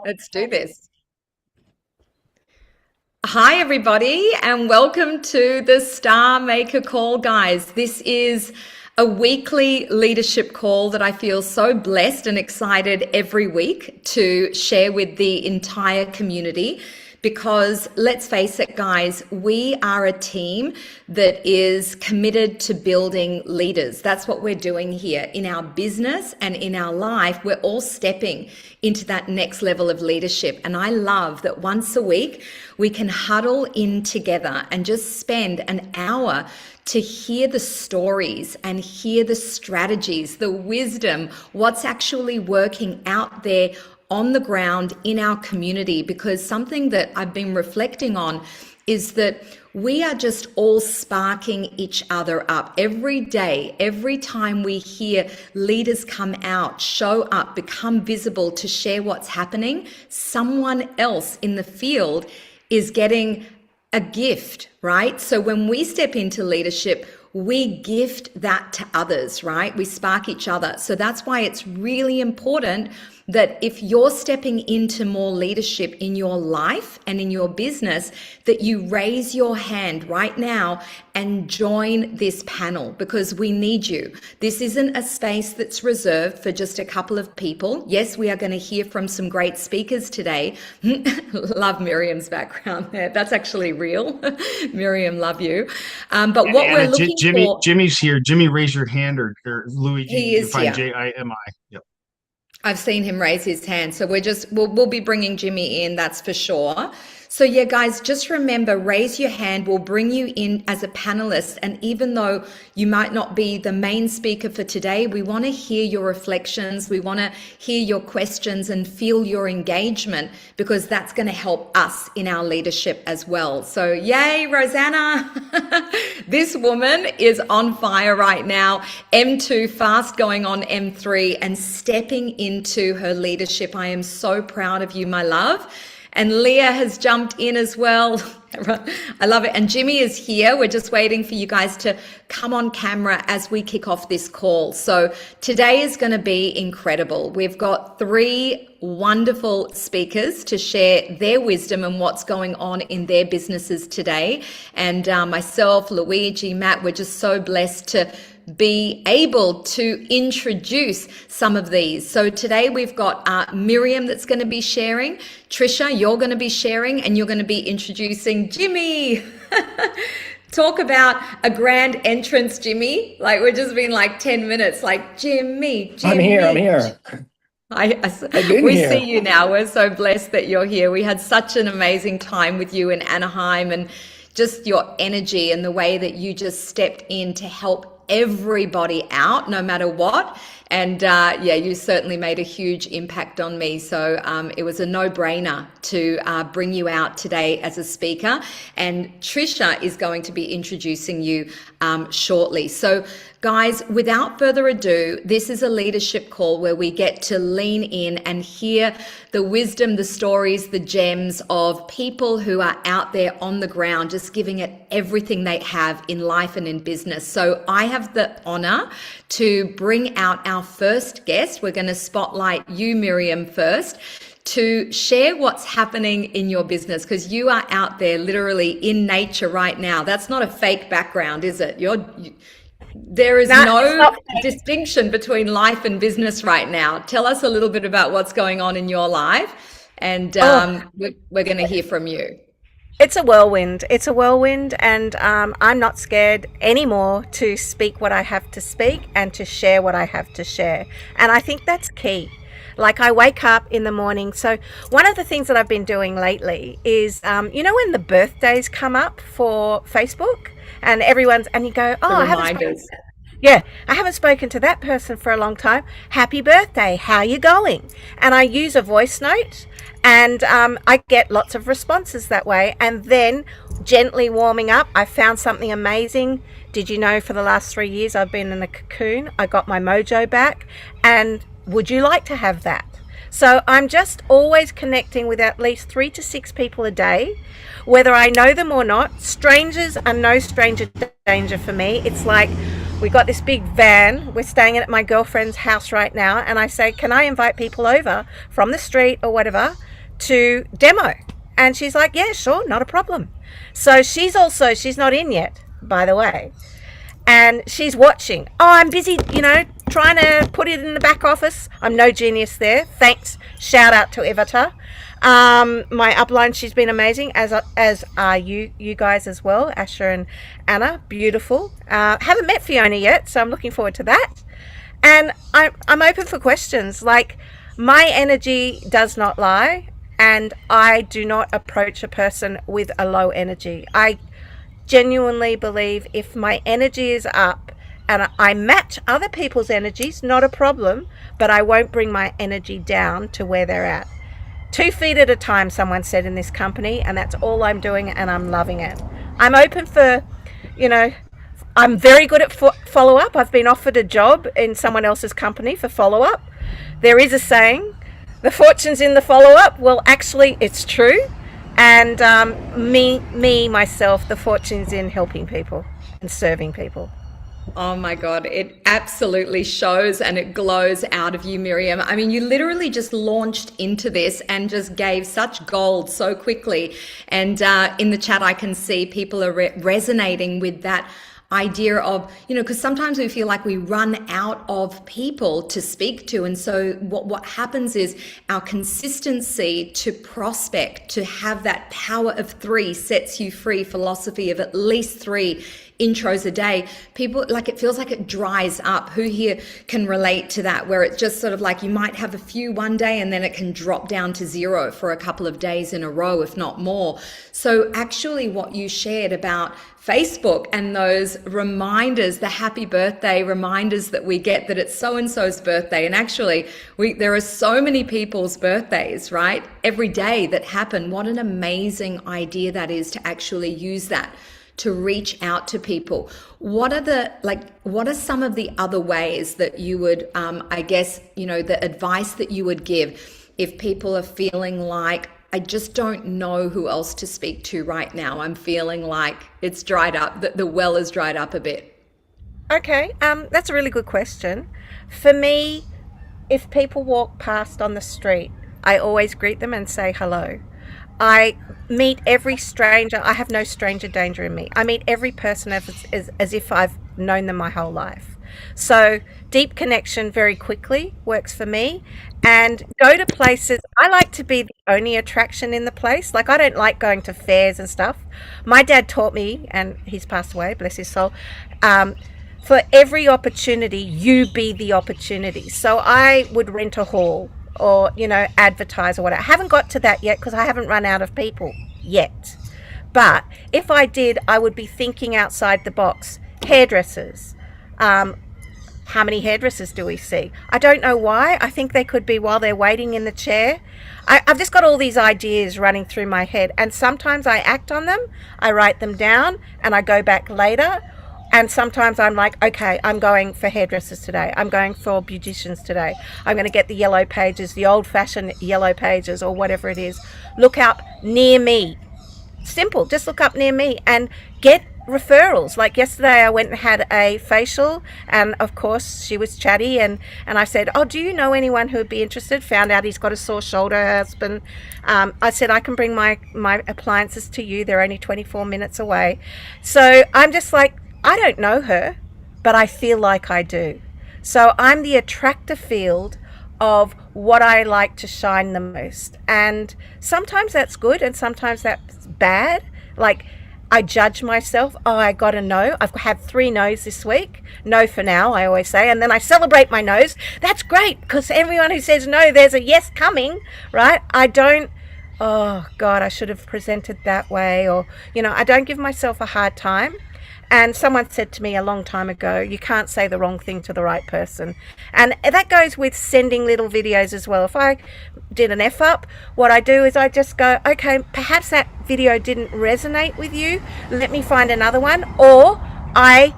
Let's do this. Hi, everybody, and welcome to the Star Maker Call, guys. This is a weekly leadership call that I feel so blessed and excited every week to share with the entire community. Because let's face it, guys, we are a team that is committed to building leaders. That's what we're doing here in our business and in our life. We're all stepping into that next level of leadership. And I love that once a week we can huddle in together and just spend an hour to hear the stories and hear the strategies, the wisdom, what's actually working out there on the ground in our community. Because something that I've been reflecting on is that we are just all sparking each other up every day. Every time we hear leaders come out, show up, become visible to share what's happening, someone else in the field is getting a gift, right? So when we step into leadership, we gift that to others, right? We spark each other. So that's why it's really important that if you're stepping into more leadership in your life and in your business, that you raise your hand right now and join this panel, because we need you. This isn't a space that's reserved for just a couple of people. Yes, we are going to hear from some great speakers today. Love Miriam's background there. That's actually real. Miriam, love you. But what And we're looking for, Jimmy's here. Jimmy, raise your hand, or Luigi, he you is find here. Jimi. Yep. I've seen him raise his hand. So we'll be bringing Jimmy in, that's for sure. So yeah, guys, just remember, raise your hand. We'll bring you in as a panelist. And even though you might not be the main speaker for today, we want to hear your reflections. We want to hear your questions and feel your engagement, because that's going to help us in our leadership as well. So yay, Rosanna. This woman is on fire right now. M2 fast going on M3 and stepping into her leadership. I am so proud of you, my love. And Leah has jumped in as well. I love it. And Jimmy is here. We're just waiting for you guys to come on camera as we kick off this call. So today is going to be incredible. We've got three wonderful speakers to share their wisdom and what's going on in their businesses today. And myself, Luigi, Matt, we're just so blessed to be able to introduce some of these. So today we've got Miriam that's going to be sharing. Trisha, you're going to be sharing, and you're going to be introducing Jimmy. Talk about a grand entrance, Jimmy. Like, we're just been like 10 minutes, like Jimmy. I'm here. I've been We here. see you now. We're so blessed that you're here. We had such an amazing time with you in Anaheim, and just your energy and the way that you just stepped in to help everybody out, no matter what. And yeah, you certainly made a huge impact on me. So it was a no-brainer to bring you out today as a speaker. And Trisha is going to be introducing you shortly. So guys, without further ado, this is a leadership call where we get to lean in and hear the wisdom, the stories, the gems of people who are out there on the ground, just giving it everything they have in life and in business. So I have the honor to bring out our first guest. We're going to spotlight you, Miriam, first, to share what's happening in your business, because you are out there literally in nature right now. That's not a fake background, is it? There is no distinction between life and business right now. Tell us a little bit about what's going on in your life, and we're going to hear from you. It's a whirlwind. It's a whirlwind, and I'm not scared anymore to speak what I have to speak and to share what I have to share. And I think that's key. Like, I wake up in the morning. So one of the things that I've been doing lately is, when the birthdays come up for Facebook, and you go, The oh, reminders. I haven't spoken to that person for a long time. Happy birthday. How you going? And I use a voice note, and I get lots of responses that way. And then gently warming up, I found something amazing. Did you know for the last 3 years I've been in a cocoon? I got my mojo back. And would you like to have that? So I'm just always connecting with at least 3 to 6 people a day, whether I know them or not. Strangers are no stranger danger for me. It's like, we got this big van. We're staying at my girlfriend's house right now. And I say, can I invite people over from the street or whatever to demo. And she's like, yeah, sure, not a problem. So she's not in yet, by the way. And she's watching. Oh, I'm busy, trying to put it in the back office. I'm no genius there. Thanks. Shout out to Evita. My upline, she's been amazing, as are you guys as well, Asher and Anna. Beautiful. Haven't met Fiona yet, so I'm looking forward to that. And I'm open for questions. Like, my energy does not lie, and I do not approach a person with a low energy. I genuinely believe if my energy is up and I match other people's energies, not a problem, but I won't bring my energy down to where they're at. 2 feet at a time, someone said in this company, and that's all I'm doing, and I'm loving it. I'm open for, I'm very good at follow-up. I've been offered a job in someone else's company for follow-up. There is a saying, the fortune's in the follow-up. Well, actually, it's true. And myself, the fortune's in helping people and serving people. Oh my God, it absolutely shows and it glows out of you, Miriam. I mean, you literally just launched into this and just gave such gold so quickly. And in the chat, I can see people are resonating with that idea of, because sometimes we feel like we run out of people to speak to. And so what happens is our consistency to prospect, to have that power of 3 sets you free philosophy of at least 3 intros a day. People, like, it feels like it dries up. Who here can relate to that, where it's just sort of like you might have a few one day and then it can drop down to 0 for a couple of days in a row, if not more. So actually what you shared about Facebook and those reminders, the happy birthday reminders that we get that it's so-and-so's birthday. And actually there are so many people's birthdays, right, every day that happen. What an amazing idea that is, to actually use that to reach out to people. What are some of the other ways that you would, the advice that you would give if people are feeling like, I just don't know who else to speak to right now. I'm feeling like it's dried up, the well is dried up a bit. Okay, that's a really good question. For me, if people walk past on the street, I always greet them and say hello. I meet every stranger. I have no stranger danger in me. I meet every person as if I've known them my whole life. So deep connection very quickly works for me. And go to places. I like to be the only attraction in the place. Like, I don't like going to fairs and stuff. My dad taught me, and he's passed away, bless his soul, for every opportunity, you be the opportunity. So I would rent a hall or, advertise or whatever. I haven't got to that yet because I haven't run out of people yet. But if I did, I would be thinking outside the box. Hairdressers. How many hairdressers do we see? I don't know why. I think they could be while they're waiting in the chair. I've just got all these ideas running through my head, and sometimes I act on them. I write them down and I go back later. And sometimes I'm like, okay, I'm going for hairdressers today. I'm going for beauticians today. I'm going to get the yellow pages, the old-fashioned yellow pages or whatever it is. Look up near me. Simple. Just look up near me and get referrals. Like yesterday I went and had a facial, and of course she was chatty, and I said, oh, do you know anyone who would be interested? Found out he's got a sore shoulder, her husband. I said, I can bring my appliances to you. They're only 24 minutes away. So I'm just like, I don't know her, but I feel like I do. So I'm the attractor field of what I like to shine the most. And sometimes that's good and sometimes that's bad. Like, I judge myself. Oh, I got a no. I've had 3 no's this week. No for now, I always say. And then I celebrate my no's. That's great, because everyone who says no, there's a yes coming, right? I don't, oh God, I should have presented that way. Or, I don't give myself a hard time. And someone said to me a long time ago, you can't say the wrong thing to the right person. And that goes with sending little videos as well. If I did an F up, what I do is I just go, okay, perhaps that video didn't resonate with you. Let me find another one. Or I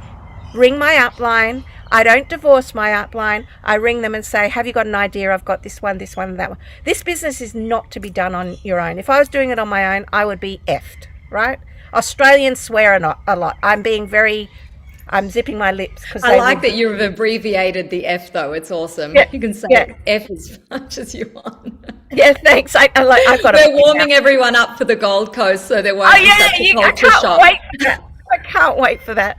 ring my upline. I don't divorce my upline. I ring them and say, have you got an idea? I've got this one, and that one. This business is not to be done on your own. If I was doing it on my own, I would be effed, right? Australians swear a lot. I'm I'm zipping my lips because I like that you've abbreviated the F though. It's awesome. Yeah, You can say yeah, F as much as you want. yeah. Thanks. I've got We're warming everyone up for the Gold Coast so there won't Oh be yeah, such a I culture can't shock. wait for that. I can't wait for that.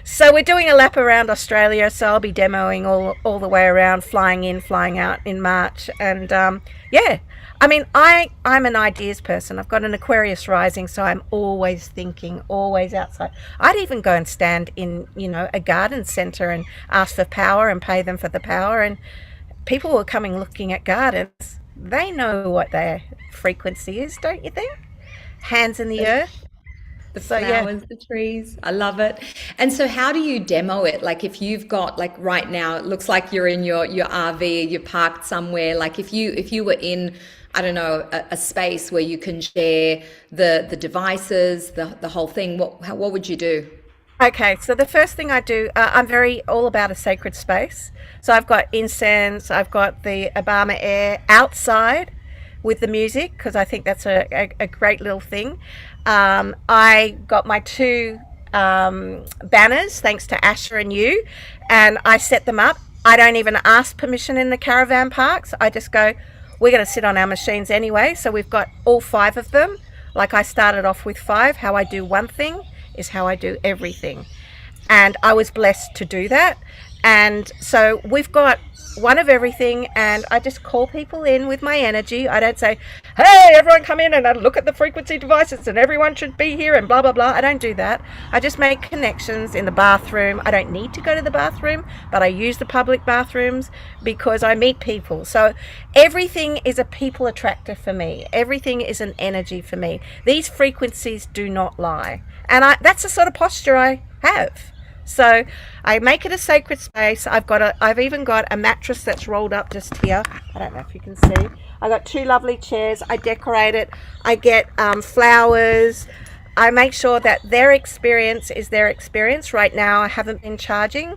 So we're doing a lap around Australia. So I'll be demoing all the way around, flying in, flying out in March, and yeah. I mean, I'm an ideas person. I've got an Aquarius rising, so I'm always thinking, always outside. I'd even go and stand in, a garden centre and ask for power and pay them for the power. And people who are coming looking at gardens, they know what their frequency is, don't you think? Hands in the earth. The So flowers, the trees. I love it. And so how do you demo it? Like if you've got like right now, it looks like you're in your RV, you're parked somewhere. Like if you were in, I don't know, a space where you can share the devices, the whole thing, what would you do? Okay, so the first thing I do, I'm very all about a sacred space. So I've got incense, I've got the Obama air outside with the music because I think that's a great little thing. I got my two banners, thanks to Asher and you, and I set them up. I don't even ask permission in the caravan parks. I just go, we're going to sit on our machines anyway. So we've got all 5 of them. Like I started off with 5. How I do one thing is how I do everything. And I was blessed to do that. And so we've got one of everything, and I just call people in with my energy. I don't say, hey, everyone come in and look at the frequency devices and everyone should be here and blah, blah, blah. I don't do that. I just make connections in the bathroom. I don't need to go to the bathroom, but I use the public bathrooms because I meet people. So everything is a people attractor for me. Everything is an energy for me. These frequencies do not lie. And that's the sort of posture I have. So I make it a sacred space. I've even got a mattress that's rolled up just here. I don't know if you can see. I got 2 lovely chairs. I decorate it. I get flowers. I make sure that their experience is their experience. Right now, I haven't been charging,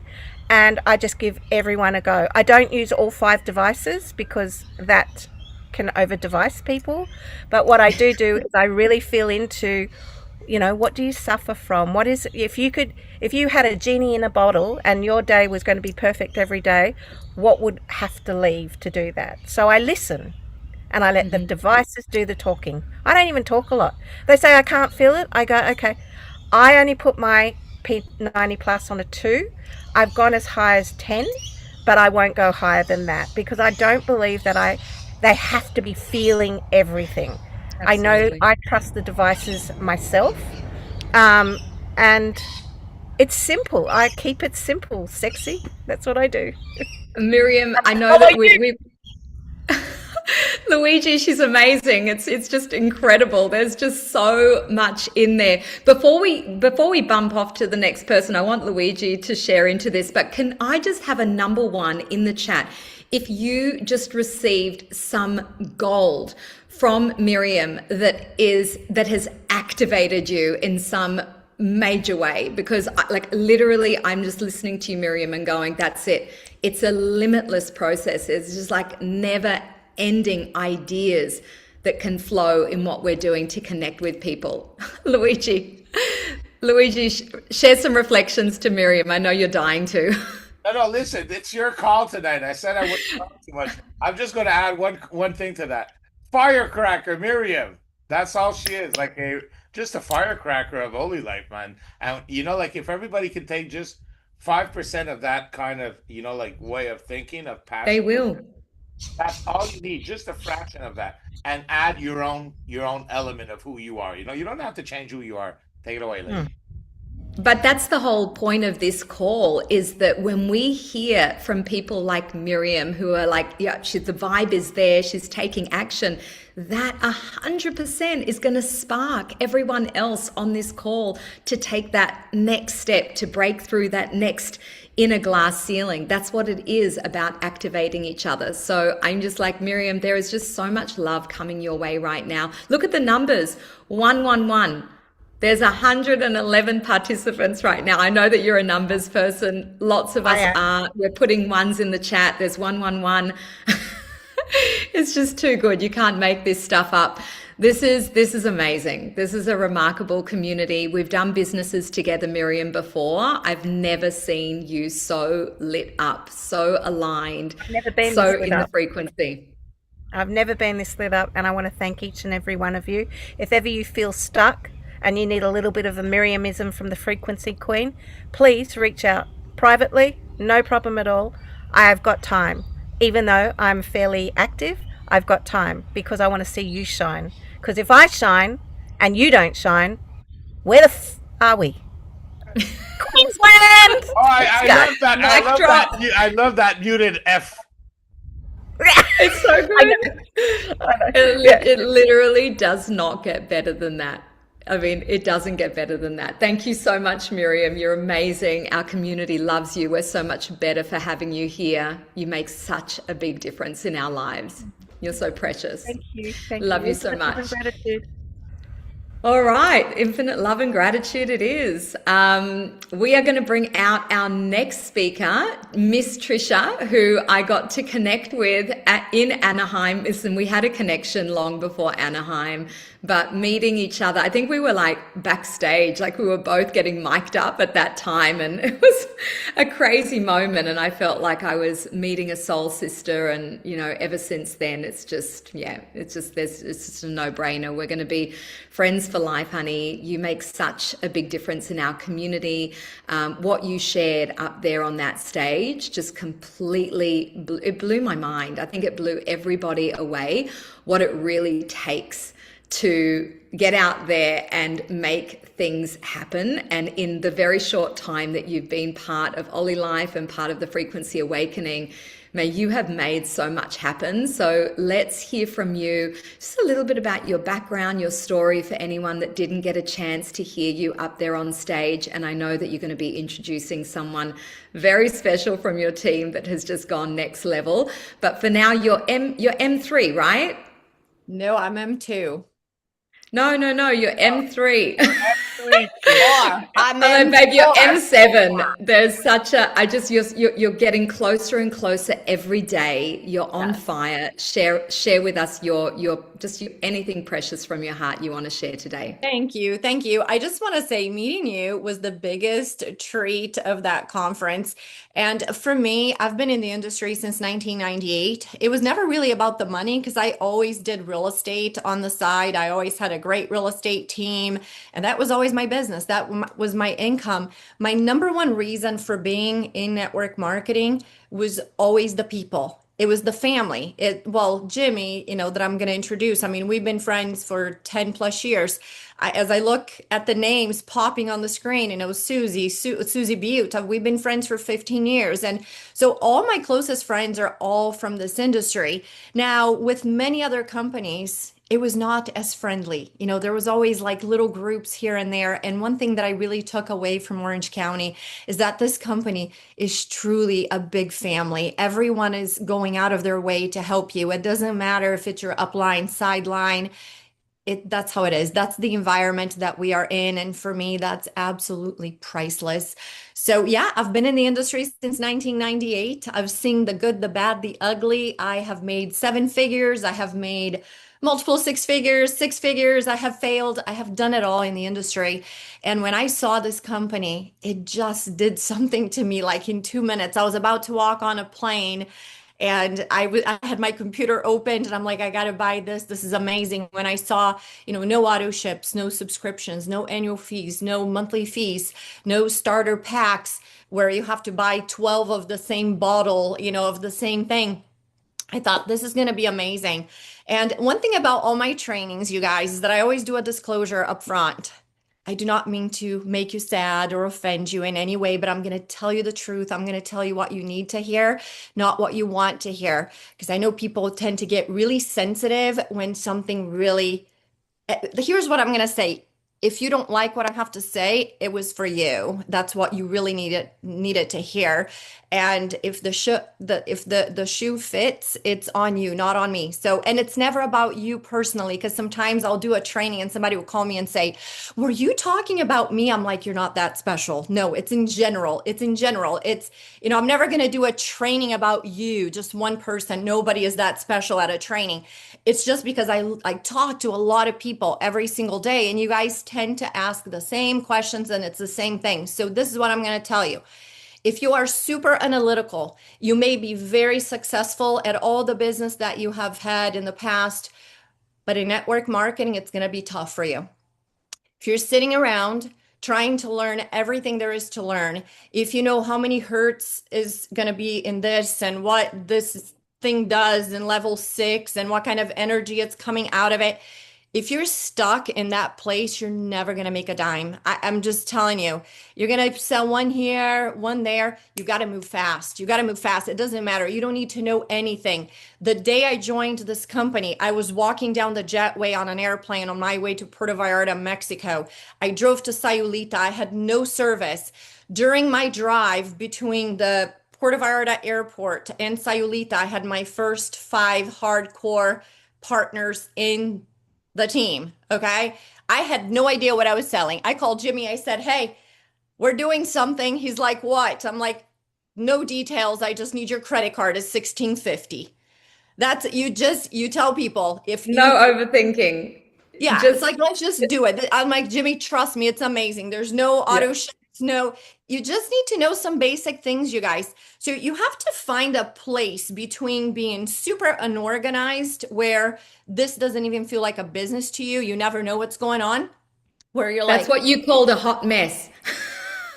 and I just give everyone a go. I don't use all 5 devices because that can over device people. But what I do is I really feel into, what do you suffer from? What is, if you had a genie in a bottle and your day was going to be perfect every day, what would have to leave to do that? So I listen and I let the devices do the talking. I don't even talk a lot. They say I can't feel it. I go, okay. I only put my P90 plus on a 2. I've gone as high as 10, but I won't go higher than that because I don't believe that they have to be feeling everything. Absolutely. I know I trust the devices myself, and it's simple. I keep it simple, sexy. That's what I do. Miriam, I know that we Luigi, she's amazing. It's just incredible. There's just so much in there. Before we bump off to the next person, I want Luigi to share into this, but can I just have a number 1 in the chat? If you just received some gold from Miriam that has activated you in some major way, because literally I'm just listening to you, Miriam, and going, that's it. It's a limitless process. It's just like never ending ideas that can flow in what we're doing to connect with people. Luigi, share some reflections to Miriam. I know you're dying to. No, listen, it's your call tonight. I said I wouldn't talk too much. I'm just going to add one thing to that. Firecracker, Miriam. That's all she is, just a firecracker of Olylife, man. And if everybody can take just 5% of that kind of, way of thinking, of passion. They will. That's all you need, just a fraction of that, and add your own element of who you are. You don't have to change who you are. Take it away, lady. But that's the whole point of this call, is that when we hear from people like Miriam who are like, yeah, the vibe is there, she's taking action, that 100% is going to spark everyone else on this call to take that next step, to break through that next inner glass ceiling. That's what it is about, activating each other. So I'm just like, Miriam, there is just so much love coming your way right now. Look at the numbers, 111. There's 111 participants right now. I know that you're a numbers person. Lots of us are. We're putting ones in the chat. There's 111. It's just too good. You can't make this stuff up. This is amazing. This is a remarkable community. We've done businesses together, Miriam, before. I've never seen you so lit up, so aligned, I've never been so this lit in the up. frequency. I've never been this lit up, and I want to thank each and every one of you. If ever you feel stuck and you need a little bit of a Miriamism from the Frequency Queen, please reach out privately. No problem at all. I have got time. Even though I'm fairly active, I've got time because I want to see you shine. Because if I shine and you don't shine, where the are we? Queensland! Oh, I love that. I Mic love drop. that. I love that muted F. It's so good. It literally does not get better than that. I mean, it doesn't get better than that. Thank you so much, Miriam. You're amazing. Our community loves you. We're so much better for having you here. You make such a big difference in our lives. You're so precious. Thank you. Thank Love you you. so Love and much. gratitude. All right, infinite love and gratitude it is. We are going to bring out our next speaker, Miss Trisha, who I got to connect with in Anaheim. Listen, we had a connection long before Anaheim, but meeting each other, I think we were like backstage, like we were both getting mic'd up at that time, and it was a crazy moment. And I felt like I was meeting a soul sister, and ever since then, it's just it's just a no-brainer. We're going to be friends for life, honey. You make such a big difference in our community. What you shared up there on that stage just completely it blew my mind. I think it blew everybody away. What it really takes to get out there and make things happen. And in the very short time that you've been part of Olylife and part of the Frequency Awakening, may you have made so much happen. So let's hear from you just a little bit about your background, your story for anyone that didn't get a chance to hear you up there on stage. And I know that you're going to be introducing someone very special from your team that has just gone next level. But for now, you're M3, right? No, I'm M2. No, you're M3. I'm Oh, babe, you're M4. M7. There's such a, you're getting closer and closer every day. You're on fire. Share with us anything precious from your heart you want to share today. Thank you. Thank you. I just want to say meeting you was the biggest treat of that conference. And for me, I've been in the industry since 1998. It was never really about the money because I always did real estate on the side. I always had a great real estate team, and that was always my business. That was my income. My number one reason for being in network marketing was always the people. It was the family. Jimmy, that I'm going to introduce. I mean, we've been friends for 10 plus years. As I look at the names popping on the screen, Susie Butte, we've been friends for 15 years. And so all my closest friends are all from this industry. Now, with many other companies, it was not as friendly. There was always like little groups here and there. And one thing that I really took away from Orange County is that this company is truly a big family. Everyone is going out of their way to help you. It doesn't matter if it's your upline, sideline. That's how it is. That's the environment that we are in. And for me, that's absolutely priceless. So yeah, I've been in the industry since 1998. I've seen the good, the bad, the ugly. I have made 7 figures. I have made multiple 6 figures, 6 figures. I have failed. I have done it all in the industry. And when I saw this company, it just did something to me. Like in 2 minutes, I was about to walk on a plane and I had my computer opened and I'm like, I got to buy this. This is amazing. When I saw, no auto ships, no subscriptions, no annual fees, no monthly fees, no starter packs where you have to buy 12 of the same bottle, of the same thing. I thought this is going to be amazing. And one thing about all my trainings, you guys, is that I always do a disclosure up front. I do not mean to make you sad or offend you in any way, but I'm going to tell you the truth. I'm going to tell you what you need to hear, not what you want to hear. Because I know people tend to get really sensitive when something really, here's what I'm going to say. if you don't like what I have to say, it was for you. That's what you really needed to hear. And if the shoe fits, it's on you, not on me. So, and it's never about you personally, because sometimes I'll do a training and somebody will call me and say, "Were you talking about me?" I'm like, "You're not that special." No, it's in general. It's in general. It's, I'm never going to do a training about you, just one person. Nobody is that special at a training. It's just because I talk to a lot of people every single day, and you guys tend to ask the same questions and it's the same thing. So this is what I'm going to tell you. If you are super analytical, you may be very successful at all the business that you have had in the past, but in network marketing, it's going to be tough for you. If you're sitting around trying to learn everything there is to learn, if you know how many hertz is going to be in this and what this thing does in level 6 and what kind of energy it's coming out of it, if you're stuck in that place, you're never going to make a dime. I'm just telling you, you're going to sell one here, one there. You got to move fast. You got to move fast. It doesn't matter. You don't need to know anything. The day I joined this company, I was walking down the jetway on an airplane on my way to Puerto Vallarta, Mexico. I drove to Sayulita. I had no service. During my drive between the Puerto Vallarta airport and Sayulita, I had my first 5 hardcore partners in the team. Okay. I had no idea what I was selling. I called Jimmy. I said, "Hey, we're doing something." He's like, "What?" I'm like, "No details. I just need your credit card. It's 1650. That's you tell people if No overthinking. yeah, it's Just like, let's just do it. I'm like, "Jimmy, trust me, it's amazing. There's no auto yeah. shifts, no, you just need to know some basic things, you guys." So you have to find a place between being super unorganized, where this doesn't even feel like a business to you. You never know what's going on, where you're That's like, what you called a hot mess.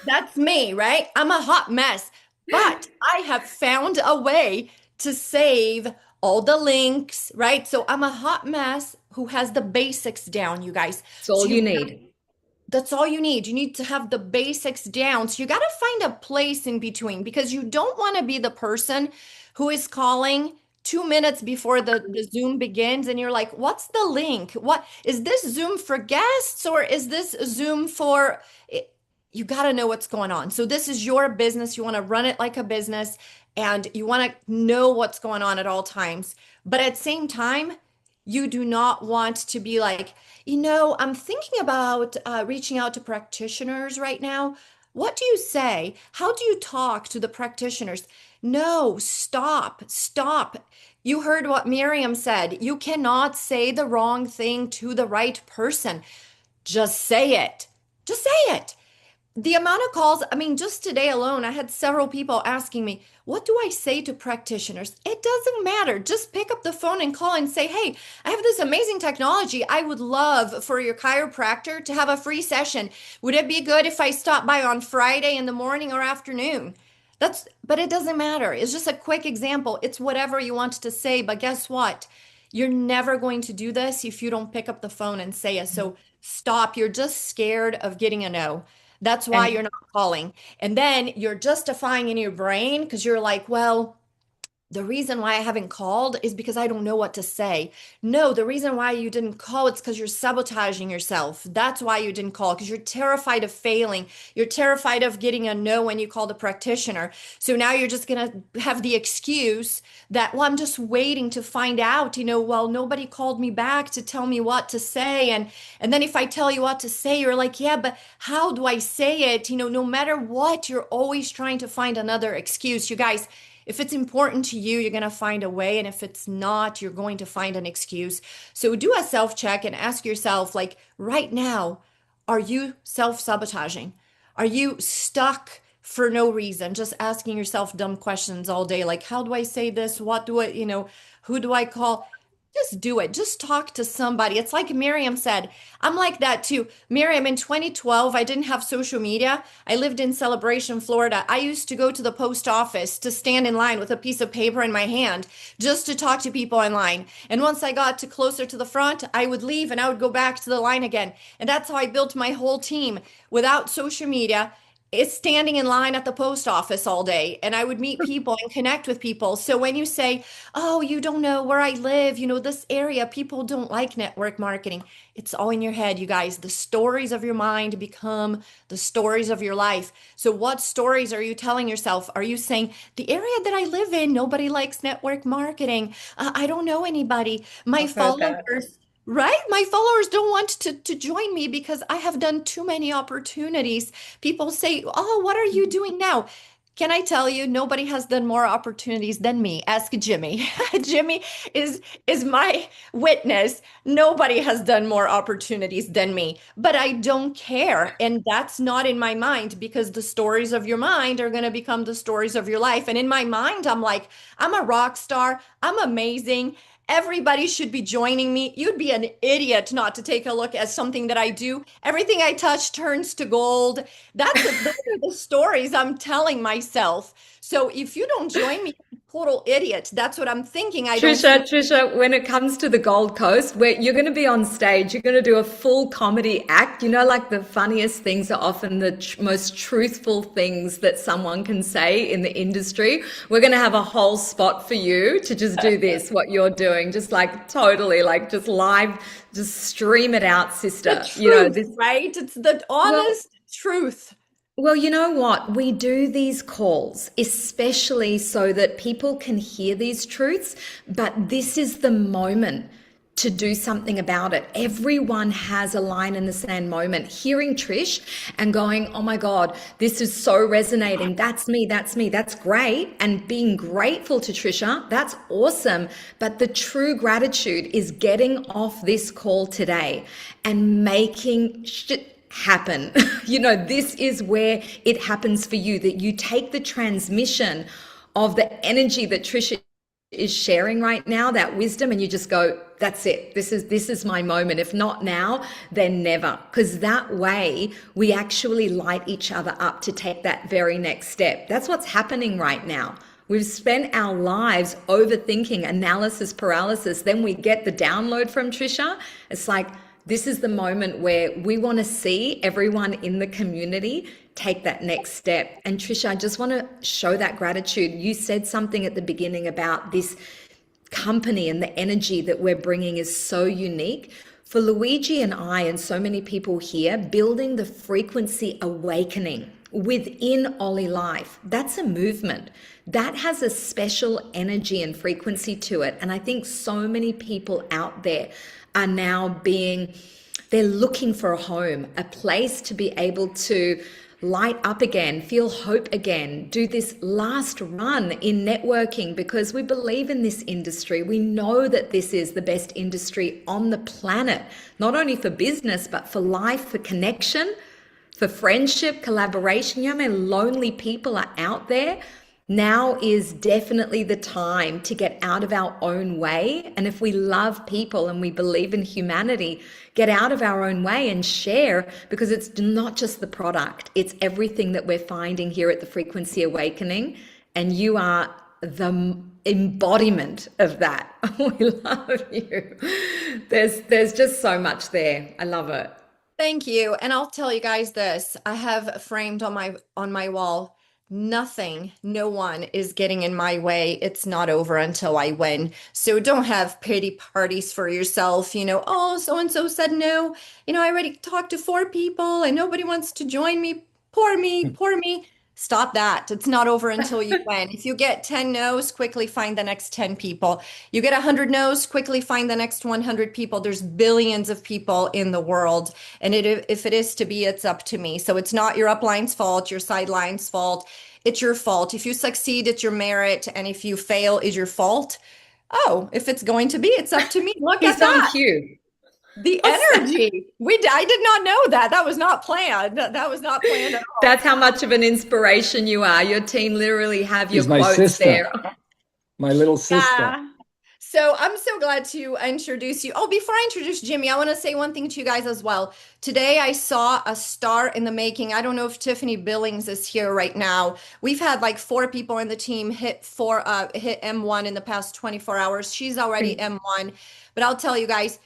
"That's me, right? I'm a hot mess." But I have found a way to save all the links, right? So I'm a hot mess who has the basics down, you guys. That's all So you need. that's all you need. You need to have the basics down. So you got to find a place in between, because you don't want to be the person who is calling 2 minutes before the Zoom begins and you're like, "What's the link? What is this Zoom for guests or is this Zoom for You got to know what's going on. So this is your business. You want to run it like a business and you want to know what's going on at all times. But at the same time, you do not want to be like, "I'm thinking about reaching out to practitioners right now. What do you say? How do you talk to the practitioners?" No, stop, stop. You heard what Miriam said. You cannot say the wrong thing to the right person. Just say it. Just say it. The amount of calls, I mean, just today alone, I had several people asking me, "What do I say to practitioners?" It doesn't matter. Just pick up the phone and call and say, "Hey, I have this amazing technology. I would love for your chiropractor to have a free session. Would it be good if I stop by on Friday in the morning or afternoon?" But it doesn't matter. It's just a quick example. It's whatever you want to say. But guess what? You're never going to do this if you don't pick up the phone and say it. So stop. You're just scared of getting a no. That's why And you're not calling. And then you're justifying in your brain because you're like, "Well, the reason why I haven't called is because I don't know what to say." No, the reason why you didn't call, it's because you're sabotaging yourself. That's why you didn't call, because you're terrified of failing. You're terrified of getting a no when you call the practitioner. So now you're just going to have the excuse that, "Well, I'm just waiting to find out, well, nobody called me back to tell me what to say." And then if I tell you what to say, you're like, "Yeah, but how do I say it?" No matter what, you're always trying to find another excuse. You guys, if it's important to you, you're going to find a way. And if it's not, you're going to find an excuse. So do a self-check and ask yourself, like, right now, are you self-sabotaging? Are you stuck for no reason? Just asking yourself dumb questions all day. Like, how do I say this? What do who do I call? Just do it. Just talk to somebody. It's like Miriam said. I'm like that too. Miriam, in 2012, I didn't have social media. I lived in Celebration, Florida. I used to go to the post office to stand in line with a piece of paper in my hand just to talk to people in line. And once I got to closer to the front, I would leave and I would go back to the line again. And that's how I built my whole team without social media. is standing in line at the post office all day, and I would meet people and connect with people. So when you say, "Oh, you don't know where I live, this area, people don't like network marketing." It's all in your head, you guys. The stories of your mind become the stories of your life. So what stories are you telling yourself? Are you saying, "The area that I live in, nobody likes network marketing. I don't know anybody. My I've heard that. followers." Right? My followers don't want to join me because I have done too many opportunities. People say, "Oh, what are you doing now?" Can I tell you, nobody has done more opportunities than me. Ask Jimmy. Jimmy is my witness. Nobody has done more opportunities than me, but I don't care. And that's not in my mind, because the stories of your mind are going to become the stories of your life. And in my mind, I'm like, I'm a rock star. I'm amazing. Everybody should be joining me. You'd be an idiot not to take a look at something that I do. Everything I touch turns to gold. Those are the stories I'm telling myself. So if you don't join me, you're a total idiot. That's what I'm thinking. I don't see. Trisha, when it comes to the Gold Coast, where you're going to be on stage, you're going to do a full comedy act. Like the funniest things are often the most truthful things that someone can say in the industry. We're going to have a whole spot for you to just do this, what you're doing, just like totally, like just live, just stream it out, sister. The truth, right? It's the Well, honest truth. Well, you know what? We do these calls, especially so that people can hear these truths, but this is the moment to do something about it. Everyone has a line in the sand moment. Hearing Trish and going, "Oh my God, this is so resonating. That's me, that's me, that's great." And being grateful to Trisha, that's awesome. But the true gratitude is getting off this call today and making shit happen. This is where it happens for you, that you take the transmission of the energy that Trisha is sharing right now, that wisdom, and you just go, "That's it. This is my moment. If not now, then never." Because that way we actually light each other up to take that very next step. That's what's happening right now. We've spent our lives overthinking, analysis paralysis. Then we get the download from Trisha. It's like, this is the moment where we want to see everyone in the community take that next step. And Trisha, I just want to show that gratitude. You said something at the beginning about this company, and the energy that we're bringing is so unique. For Luigi and I and so many people here, building the frequency awakening within Olylife, that's a movement. That has a special energy and frequency to it. And I think so many people out there are now they're looking for a home, a place to be able to light up again, feel hope again, do this last run in networking, because we believe in this industry. We know that this is the best industry on the planet, not only for business, but for life, for connection, for friendship, collaboration. You know how many lonely people are out there? Now is definitely the time to get out of our own way. And if we love people and we believe in humanity, get out of our own way and share, because it's not just the product, it's everything that we're finding here at the Frequency Awakening. And you are the embodiment of that. We love you. There's just so much there. I love it. Thank you. And I'll tell you guys this. I have framed on my wall, nothing, no one is getting in my way. It's not over until I win. So don't have pity parties for yourself. "Oh, so and so said no. I already talked to 4 people and nobody wants to join me. Poor me, poor me." Stop that. It's not over until you win. If you get 10 no's, quickly find the next 10 people. You get 100 no's, quickly find the next 100 people. There's billions of people in the world. And if it is to be, it's up to me. So it's not your upline's fault, your sideline's fault. It's your fault. If you succeed, it's your merit. And if you fail, it's your fault. Oh, if it's going to be, it's up to me. Look He's at that. on cue. The energy. I did not know that. That was not planned. That was not planned at all. That's how much of an inspiration you are. Your team literally have your She's my quotes sister. there. My little sister. Yeah. So I'm so glad to introduce you. Oh, before I introduce Jimmy, I want to say one thing to you guys as well. Today I saw a star in the making. I don't know if Tiffany Billings is here right now. We've had like 4 people in the team hit M1 in the past 24 hours. She's already M1. But I'll tell you guys,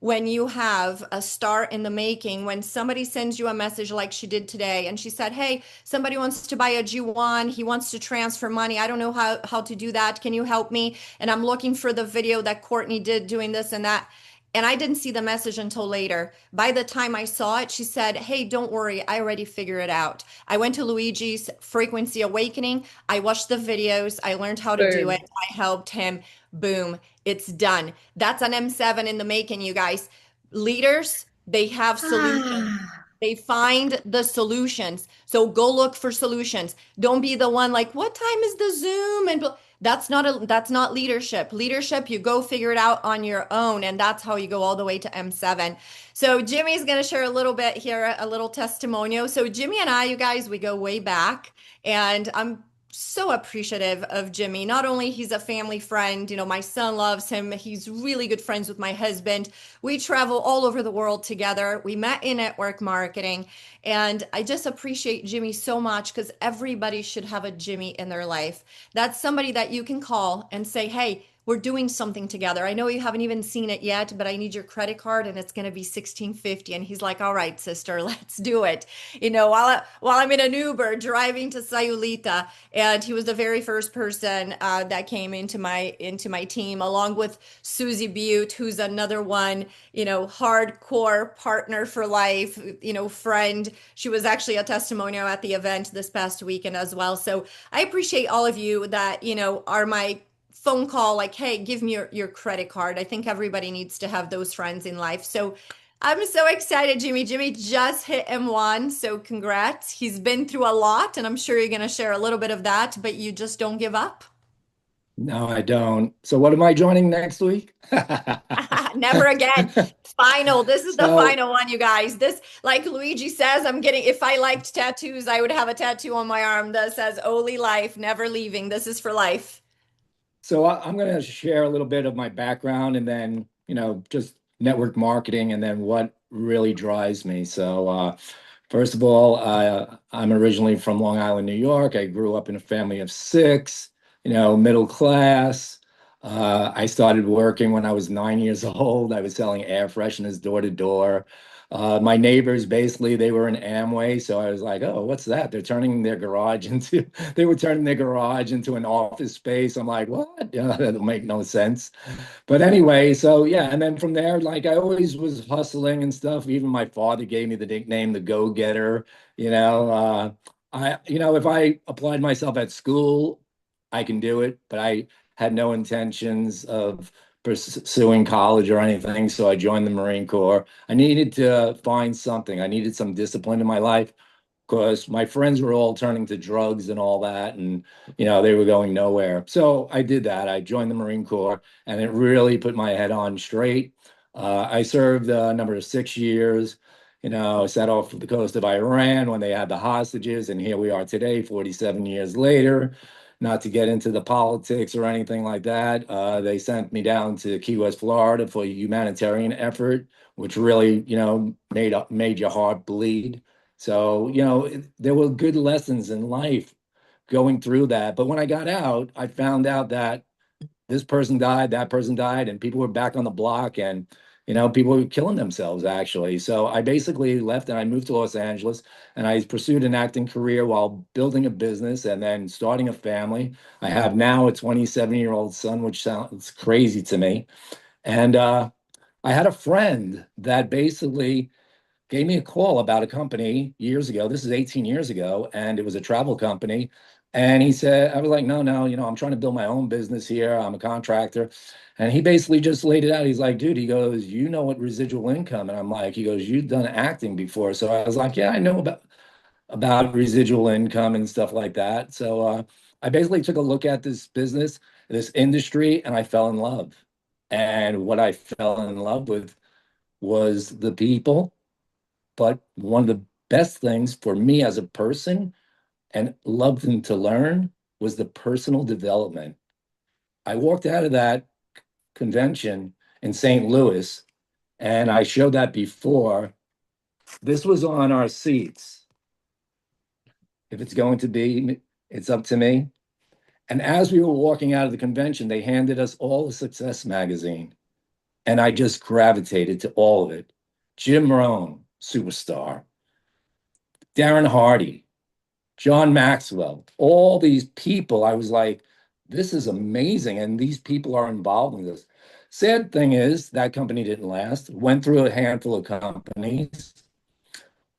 when you have a star in the making, when somebody sends you a message like she did today, and she said, hey, somebody wants to buy a G1, he wants to transfer money. I don't know how to do that. Can you help me? And I'm looking for the video that Courtney did doing this and that. And I didn't see the message until later. By the time I saw it, she said, hey, don't worry, I already figured it out. I went to Luigi's Frequency Awakening. I watched the videos. I learned how to do it. Boom. I helped him. Boom, it's done. That's an M7 in the making, you guys. Leaders, they have solutions. Ah, They find the solutions. So go look for solutions. Don't be the one like, what time is the Zoom? And that's not leadership. Leadership, you go figure it out on your own, and that's how you go all the way to M7. So Jimmy's going to share a little bit here, a little testimonial. So Jimmy and I, you guys, we go way back, and I'm so appreciative of Jimmy. Not only he's a family friend, you know, my son loves him. He's really good friends with my husband. We travel all over the world together. We met in network marketing, and I just appreciate Jimmy so much because everybody should have a Jimmy in their life. That's somebody that you can call and say, hey, we're doing something together. I know you haven't even seen it yet, but I need your credit card and it's going to be 1650. And he's like, all right, sister, let's do it. You know, while I'm in an Uber driving to Sayulita, and he was the very first person that came into my team, along with Susie Butte, who's another one, you know, hardcore partner for life, you know, friend. She was actually a testimonial at the event this past weekend as well. So I appreciate all of you that, you know, are my phone call like, hey, give me your credit card. I think everybody needs to have those friends in life. So I'm so excited, Jimmy. Jimmy just hit M1, so congrats. He's been through a lot, and I'm sure you're going to share a little bit of that, but you just don't give up. No, I don't. So what am I joining next week? Never again. Final. This is the So, final one, you guys. This, like Luigi says, I'm getting, if I liked tattoos, I would have a tattoo on my arm that says Olylife, never leaving. This is for life. I'm going to share a little bit of my background and then, just network marketing and then what really drives me. First of all, I'm originally from Long Island, New York. I grew up in a family of six, middle class. I started working when I was 9 years old. I was selling air fresheners door to door. My neighbors, basically, they were in Amway, so I was like, "Oh, what's that?" They were turning their garage into an office space. I'm like, "What? Yeah, that'll make no sense." But anyway, so yeah, and then from there, like I always was hustling and stuff. Even my father gave me the nickname, the Go-Getter. If I applied myself at school, I can do it, but I had no intentions of pursuing college or anything. So I joined the Marine Corps. I needed to find something. I needed some discipline in my life because my friends were all turning to drugs and all that, and they were going nowhere. So I did that. I joined the Marine Corps, and it really put my head on straight. I served a number of 6 years. Set off the coast of Iran when they had the hostages, and here we are today, 47 years later. Not to get into the politics or anything like that, they sent me down to Key West, Florida, for a humanitarian effort, which really, made your heart bleed. So, there were good lessons in life going through that. But when I got out, I found out that this person died, that person died, and people were back on the block, and people were killing themselves actually. So I basically left and I moved to Los Angeles, and I pursued an acting career while building a business and then starting a family. I have now a 27-year-old son, which sounds crazy to me. And I had a friend that basically gave me a call about a company years ago. This is 18 years ago, and it was a travel company. And he said, I was like, no, no, I'm trying to build my own business here. I'm a contractor. And he basically just laid it out. He's like, dude, he goes, you know what residual income? And I'm like, he goes, you've done acting before. So I was like, yeah, I know about residual income and stuff like that. So I basically took a look at this business, this industry, and I fell in love. And what I fell in love with was the people, but one of the best things for me as a person and loved them to learn was the personal development. I walked out of that convention in St. Louis, and I showed that before. This was on our seats. If it's going to be, it's up to me. And as we were walking out of the convention, they handed us all a success magazine. And I just gravitated to all of it. Jim Rohn, superstar. Darren Hardy, John Maxwell, all these people. I was like, this is amazing. And these people are involved in this. Sad thing is, that company didn't last. Went through a handful of companies.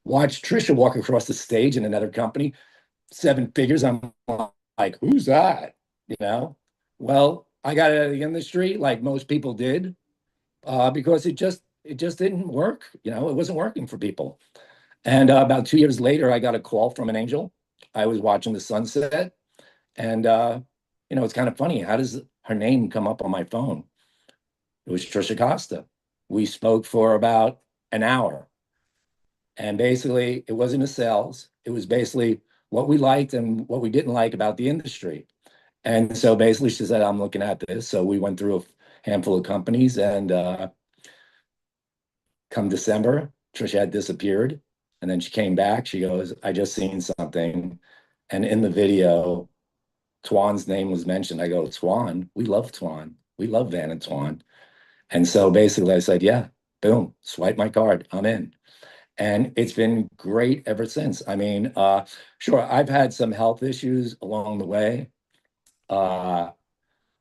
Watched Trisha walk across the stage in another company, 7 figures. I'm like, who's that? You know? Well, I got out of the industry like most people did, because it just didn't work. You know, it wasn't working for people. And about 2 years later, I got a call from an angel. I was watching the sunset, and it's kind of funny. How does her name come up on my phone? It was Trisha Costa. We spoke for about an hour, and basically, it wasn't a sales. It was basically what we liked and what we didn't like about the industry. And so basically, she said, "I'm looking at this." So we went through a handful of companies, and come December, Trisha had disappeared. And then she came back. She goes, "I just seen something." And in the video, Twan's name was mentioned. I go, "Twan, we love Twan. We love Van and Twan." And so basically I said, yeah, boom, swipe my card. I'm in. And it's been great ever since. I mean, sure, I've had some health issues along the way. Uh,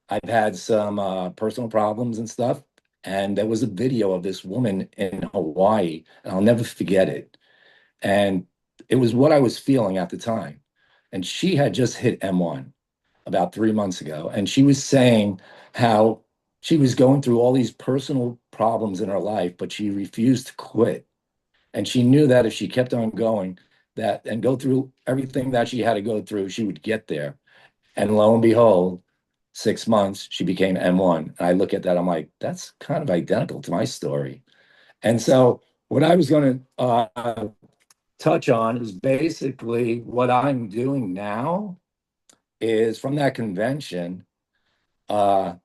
I've had some personal problems and stuff. And there was a video of this woman in Hawaii, and I'll never forget it. And it was what I was feeling at the time. And she had just hit M1 about 3 months ago. And she was saying how she was going through all these personal problems in her life, but she refused to quit. And she knew that if she kept on going, that and go through everything that she had to go through, she would get there. And lo and behold, 6 months, she became M1. And I look at that, I'm like, that's kind of identical to my story. And so what I was going to touch on is basically what I'm doing now is from that convention. I'm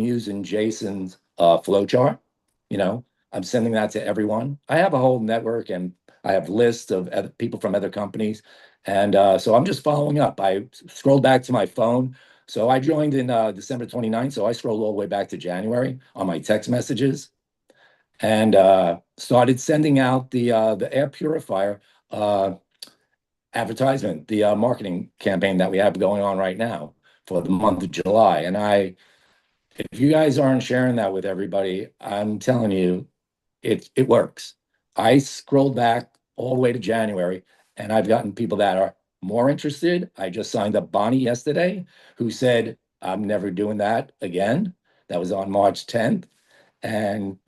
using Jason's flow chart. You know, I'm sending that to everyone. I have a whole network, and I have lists of other people from other companies. And so I'm just following up. I scrolled back to my phone. So I joined in December 29th. So I scrolled all the way back to January on my text messages, and started sending out the air purifier advertisement, the marketing campaign that we have going on right now for the month of July. And if you guys aren't sharing that with everybody, I'm telling you, it works. I scrolled back all the way to January, and I've gotten people that are more interested. I just signed up Bonnie yesterday, who said, "I'm never doing that again." That was on March 10th. And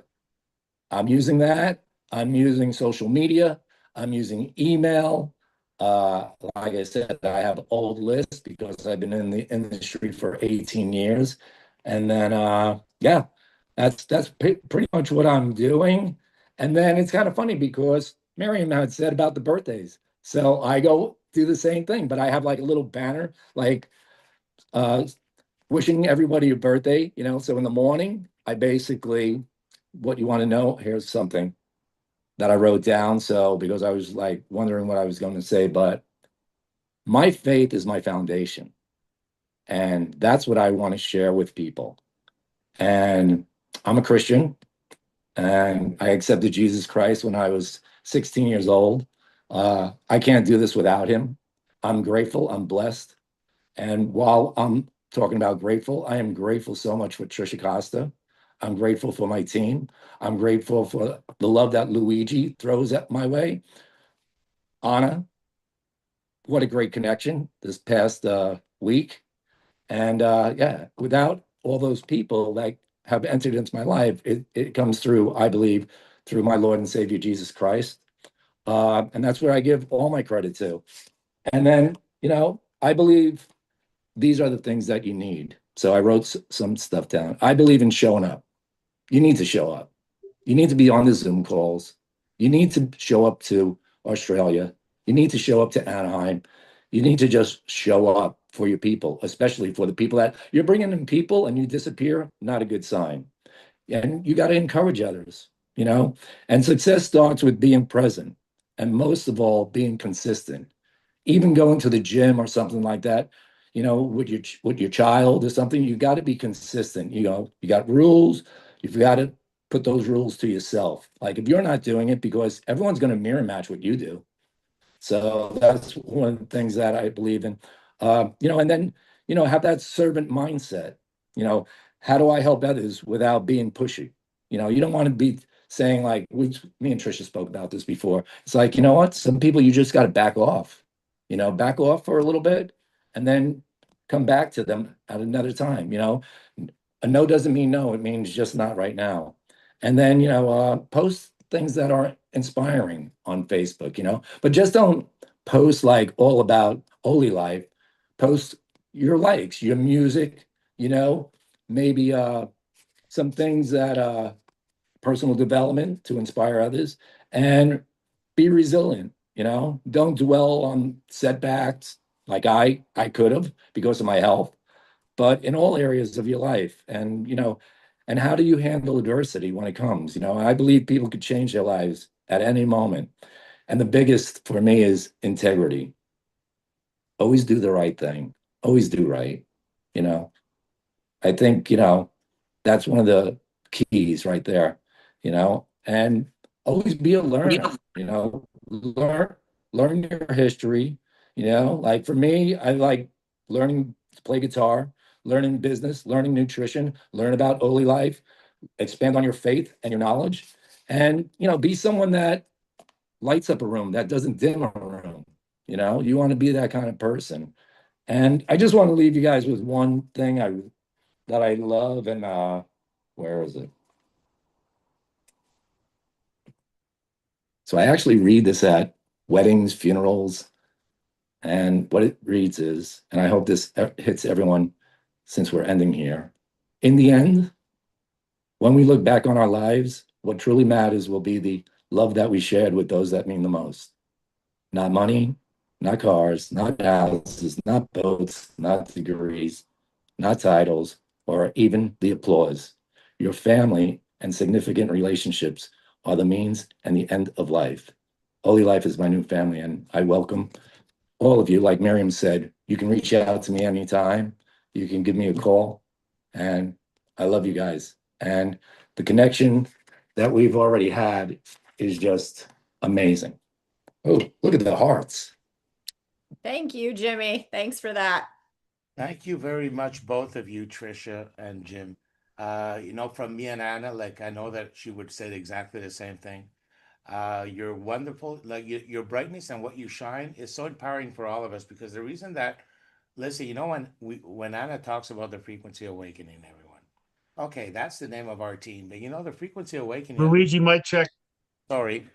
I'm using that. I'm using social media. I'm using email. Like I said, I have old lists because I've been in the industry for 18 years. And then, yeah, that's pretty much what I'm doing. And then it's kind of funny because Miriam had said about the birthdays. So I go do the same thing, but I have like a little banner, like uh, wishing everybody a birthday, So in the morning, I basically, what you want to know, here's something that I wrote down. So because I was like wondering what I was going to say, but my faith is my foundation. And that's what I want to share with people. And I'm a Christian, and I accepted Jesus Christ when I was 16 years old. I can't do this without him. I'm grateful. I'm blessed. And while I'm talking about grateful, I am grateful so much for Trisha Costa. I'm grateful for my team. I'm grateful for the love that Luigi throws at my way. Anna, what a great connection this past week. And yeah, without all those people that have entered into my life, it comes through, I believe, through my Lord and Savior, Jesus Christ. And that's where I give all my credit to. And then, I believe these are the things that you need. So I wrote some stuff down. I believe in showing up. You need to show up. You need to be on the Zoom calls. You need to show up to Australia. You need to show up to Anaheim. You need to just show up for your people, especially for the people that you're bringing in people and you disappear, not a good sign. And you got to encourage others. And success starts with being present, and most of all, being consistent. Even going to the gym or something like that, with your child or something, you got to be consistent. You got rules. You've got to put those rules to yourself. Like if you're not doing it, because everyone's going to mirror match what you do. So that's one of the things that I believe in. And then, have that servant mindset. You know, how do I help others without being pushy? You don't want to be saying like, me and Trisha spoke about this before. It's like, you know what? Some people you just got to back off, back off for a little bit and then come back to them at another time. A no doesn't mean no, it means just not right now. And then, post things that are inspiring on Facebook, but just don't post like all about Olylife. Post your likes, your music, maybe some things that personal development to inspire others and be resilient, don't dwell on setbacks like I could have because of my health, but in all areas of your life. And how do you handle adversity when it comes? I believe people could change their lives at any moment. And the biggest for me is integrity. Always do the right thing. Always do right. You know, I think, that's one of the keys right there, and always be a learner, learn your history, like for me, I like learning to play guitar, learning business, learning nutrition, learn about Olylife, expand on your faith and your knowledge, and, be someone that lights up a room, that doesn't dim a room. You want to be that kind of person. And I just want to leave you guys with one thing that I love, and where is it? So I actually read this at weddings, funerals, and what it reads is, and I hope this hits everyone since we're ending here. In the end, when we look back on our lives, what truly matters will be the love that we shared with those that mean the most. Not money, not cars, not houses, not boats, not degrees, not titles, or even the applause. Your family and significant relationships are the means and the end of life. Olylife is my new family, and I welcome all of you. Like Miriam said, you can reach out to me anytime. You can give me a call, and I love you guys. And the connection that we've already had is just amazing. Oh, look at the hearts. Thank you, Jimmy. Thanks for that. Thank you very much, both of you, Trisha and Jim. From me and Anna, like I know that she would say exactly the same thing. You're wonderful. Like your brightness and what you shine is so empowering for all of us because the reason that, listen, when Anna talks about the frequency awakening, everyone, okay, that's the name of our team. But the frequency awakening. Luigi might check. Sorry,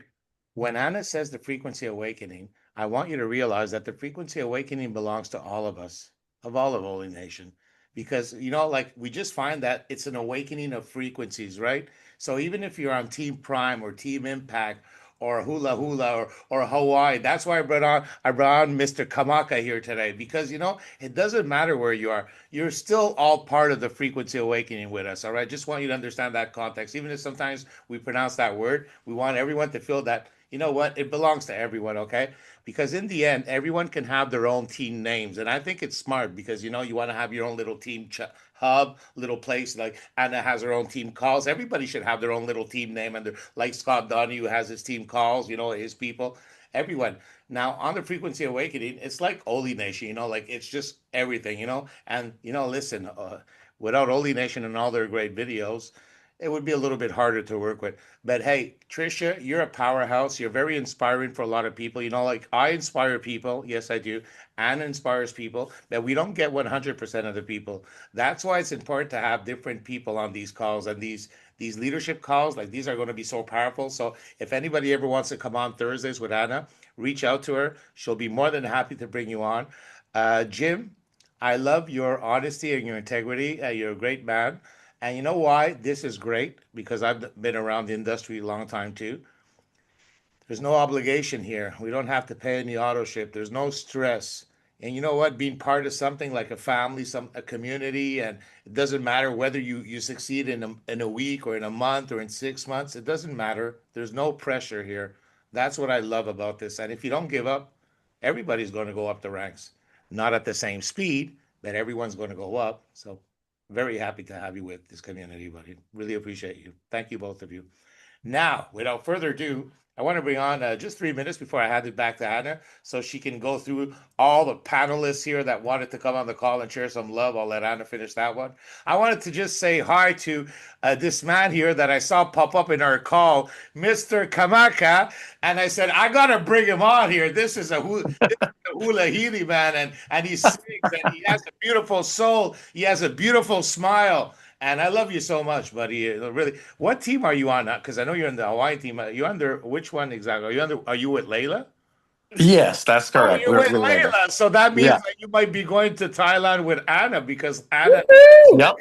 when Anna says the frequency awakening, I want you to realize that the frequency awakening belongs to all of us, of all of Holy Nation. Because, like we just find that it's an awakening of frequencies, right? So even if you're on Team Prime or Team Impact or Hula Hula or Hawaii, that's why I brought on Mr. Kamaka here today. Because it doesn't matter where you are, you're still all part of the frequency awakening with us. All right. Just want you to understand that context. Even if sometimes we pronounce that word, we want everyone to feel that you know what? It belongs to everyone, okay? Because in the end, everyone can have their own team names. And I think it's smart because, you want to have your own little team hub, little place. Like Anna has her own team calls. Everybody should have their own little team name. And like Scott Donahue has his team calls, his people. Everyone. Now, on the Frequency Awakening, it's like OlyNation, like it's just everything, And, listen, without OlyNation and all their great videos, it would be a little bit harder to work with. But hey, Trisha, you're a powerhouse. You're very inspiring for a lot of people. Like I inspire people. Yes, I do. Anna inspires people, but we don't get 100% of the people. That's why it's important to have different people on these calls and these leadership calls. Like these are going to be so powerful. So if anybody ever wants to come on Thursdays with Anna, reach out to her. She'll be more than happy to bring you on. Jim, I love your honesty and your integrity. You're a great man. And you know why this is great? Because I've been around the industry a long time too. There's no obligation here. We don't have to pay any auto ship. There's no stress. And you know what? Being part of something like a family, a community, and it doesn't matter whether you succeed in a week or in a month or in 6 months. It doesn't matter. There's no pressure here. That's what I love about this. And if you don't give up, everybody's going to go up the ranks. Not at the same speed, that everyone's going to go up. So very happy to have you with this community, buddy. Really appreciate you. Thank you, both of you. Now, without further ado, I want to bring on just 3 minutes before I hand it back to Anna so she can go through all the panelists here that wanted to come on the call and share some love. I'll let Anna finish that one. I wanted to just say hi to this man here that I saw pop up in our call, Mr. Kamaka. And I said, I got to bring him on here. This is a hula healy man, and he sings, and he has a beautiful soul. He has a beautiful smile. And I love you so much, buddy. Really, what team are you on? Because I know you're in the Hawaii team. Are you under which one exactly? Are you with Layla? Yes, that's Oh, correct. you're with We're later. Layla. So that means Yeah. that you might be going to Thailand with Anna because Anna. Woohoo! Yep.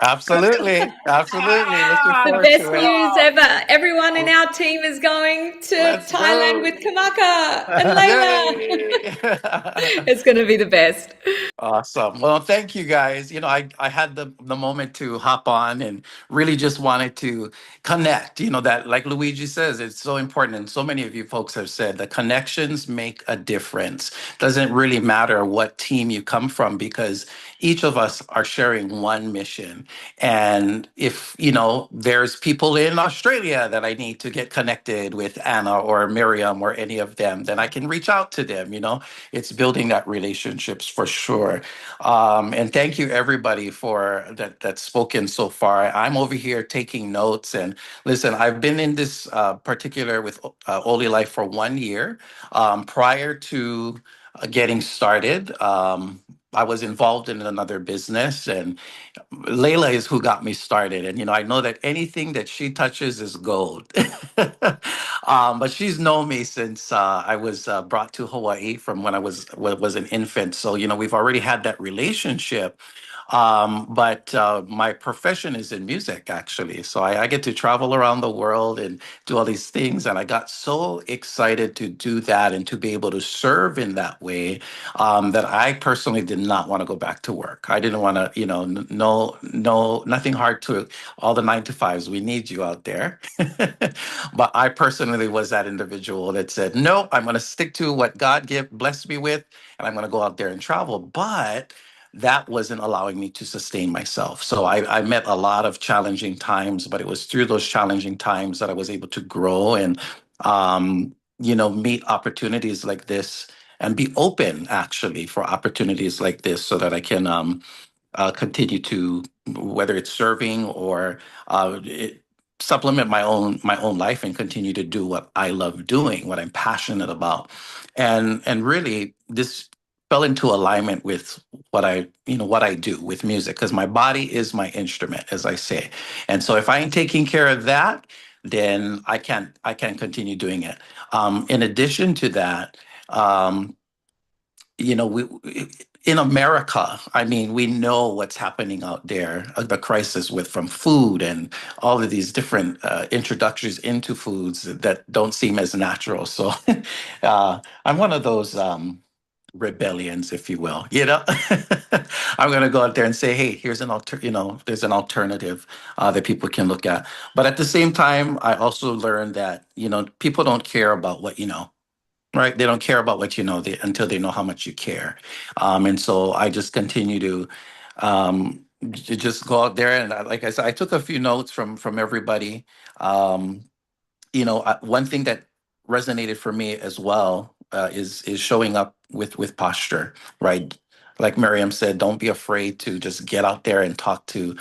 Absolutely. Absolutely. Looking The forward best to it. news ever. Everyone in our team is going to Let's Thailand go. with Kamaka and Layla. Yay! It's going to be the best. Awesome. Well, thank you guys. I had the moment to hop on and really just wanted to connect. That like Luigi says, it's so important. And so many of you folks have said the connections make a difference. Doesn't really matter what team you come from because each of us are sharing one mission. And if, there's people in Australia that I need to get connected with Anna or Miriam or any of them, then I can reach out to them. It's building that relationships for sure. And thank you everybody for that's spoken so far. I'm over here taking notes, and listen, I've been in this particular with Olylife for 1 year. Prior to getting started, I was involved in another business, and Layla is who got me started. And, I know that anything that she touches is gold. But she's known me since I was brought to Hawaii from when I was an infant. So, we've already had that relationship. But my profession is in music, actually. So I get to travel around the world and do all these things. And I got so excited to do that and to be able to serve in that way that I personally did not want to go back to work. I didn't want to, no, nothing hard to all the 9 to 5s. We need you out there. But I personally was that individual that said, no, I'm going to stick to what God blessed me with, and I'm going to go out there and travel. But that wasn't allowing me to sustain myself. So I met a lot of challenging times, but it was through those challenging times that I was able to grow and, meet opportunities like this and be open actually for opportunities like this so that I can continue to, whether it's serving or supplement my own life and continue to do what I love doing, what I'm passionate about. And really this fell into alignment with what I do with music, because my body is my instrument, as I say. And so if I ain't taking care of that, then I can't continue doing it. In addition to that, we in America, I mean, we know what's happening out there, the crisis from food and all of these different introductions into foods that don't seem as natural. So I'm one of those rebellions, if you will. I'm going to go out there and say, hey, here's there's an alternative that people can look at. But at the same time, I also learned that, people don't care about what you know. Right. They don't care about what you know until they know how much you care. And so I just continue to just go out there. And like I said, I took a few notes from everybody. One thing that resonated for me as well is showing up with posture. Right. Like Miriam said, don't be afraid to just get out there and talk to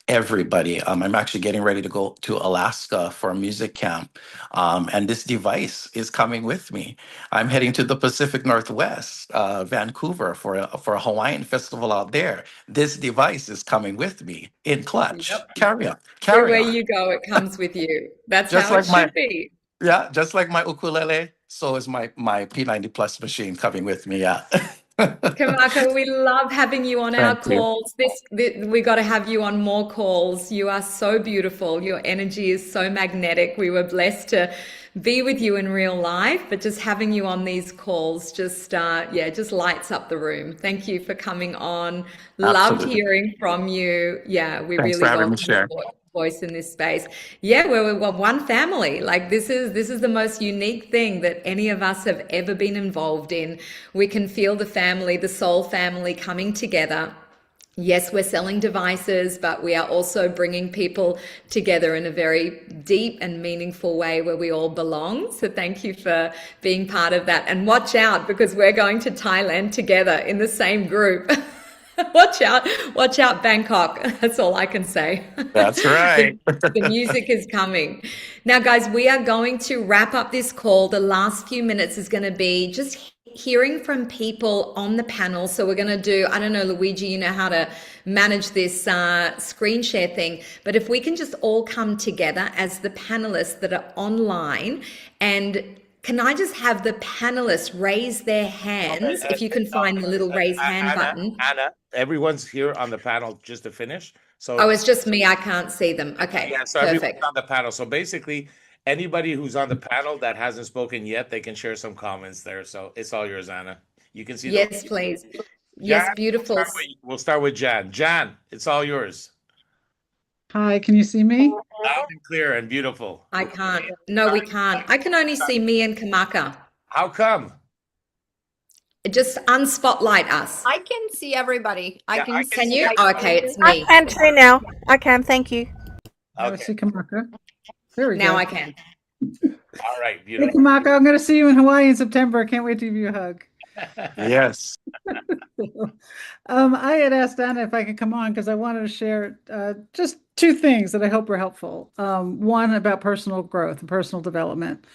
everybody. I'm actually getting ready to go to Alaska for a music camp. And this device is coming with me. I'm heading to the Pacific Northwest, Vancouver, for a Hawaiian festival out there. This device is coming with me in clutch. Yep. Carry on. Everywhere you go, it comes with you. That's Just how it like my should be. Yeah, just like my ukulele, so is my P90 Plus machine coming with me. Yeah. Kamako, we love having you on our Thank you. calls. We got to have you on more calls. You are so beautiful. Your energy is so magnetic. We were blessed to be with you in real life, but just having you on these calls just lights up the room. Thank you for coming on. Loved Absolutely. hearing from you. Yeah, we Thanks really for having me welcome your share. voice in this space. Yeah, we're one family. Like this is the most unique thing that any of us have ever been involved in. We can feel the family, the soul family coming together. Yes, we're selling devices, but we are also bringing people together in a very deep and meaningful way where we all belong. So thank you for being part of that. And watch out because we're going to Thailand together in the same group. Watch out, Bangkok. That's all I can say. That's The, right. the music is coming. Now, guys, we are going to wrap up this call. The last few minutes is going to be just hearing from people on the panel. So we're going to do, I don't know, Luigi, you know how to manage this screen share thing, but if we can just all come together as the panelists that are online, and can I just have the panelists raise their hands if you can find the little raise hand button? Anna, everyone's here on the panel just to finish. So Oh, it's just me. I can't see them. Okay, yeah, so everyone's perfect. on the panel. So basically, anybody who's on the panel that hasn't spoken yet, they can share some comments there. So it's all yours, Anna. You can see the Yes, please. Jan, Yes, beautiful. we'll start with Jan. Jan, it's all yours. Hi, can you see me? Loud and clear and beautiful. I can't. No, we can't. I can only see me and Kamaka. How come? Just unspotlight us. I can see everybody. I Yeah, can I see. Can you? I Oh, can okay, see. it's I me. can too now. I can. Thank you. I Okay. see Kamaka. There we Now go. I can. All right, Hey, beautiful. Kamaka, I'm going to see you in Hawaii in September. I can't wait to give you a hug. Yes. I had asked Anna if I could come on because I wanted to share just two things that I hope are helpful. One about personal growth and personal development.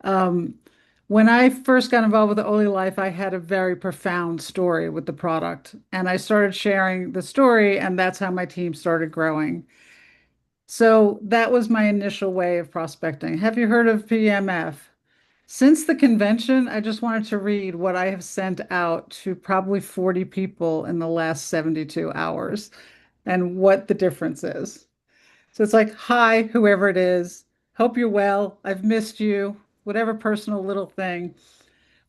When I first got involved with the Olylife, I had a very profound story with the product, and I started sharing the story, and that's how my team started growing. So that was my initial way of prospecting. Have you heard of PMF? Since the convention, I just wanted to read what I have sent out to probably 40 people in the last 72 hours and what the difference is. So it's like, hi, whoever it is, hope you're well. I've missed you, whatever personal little thing.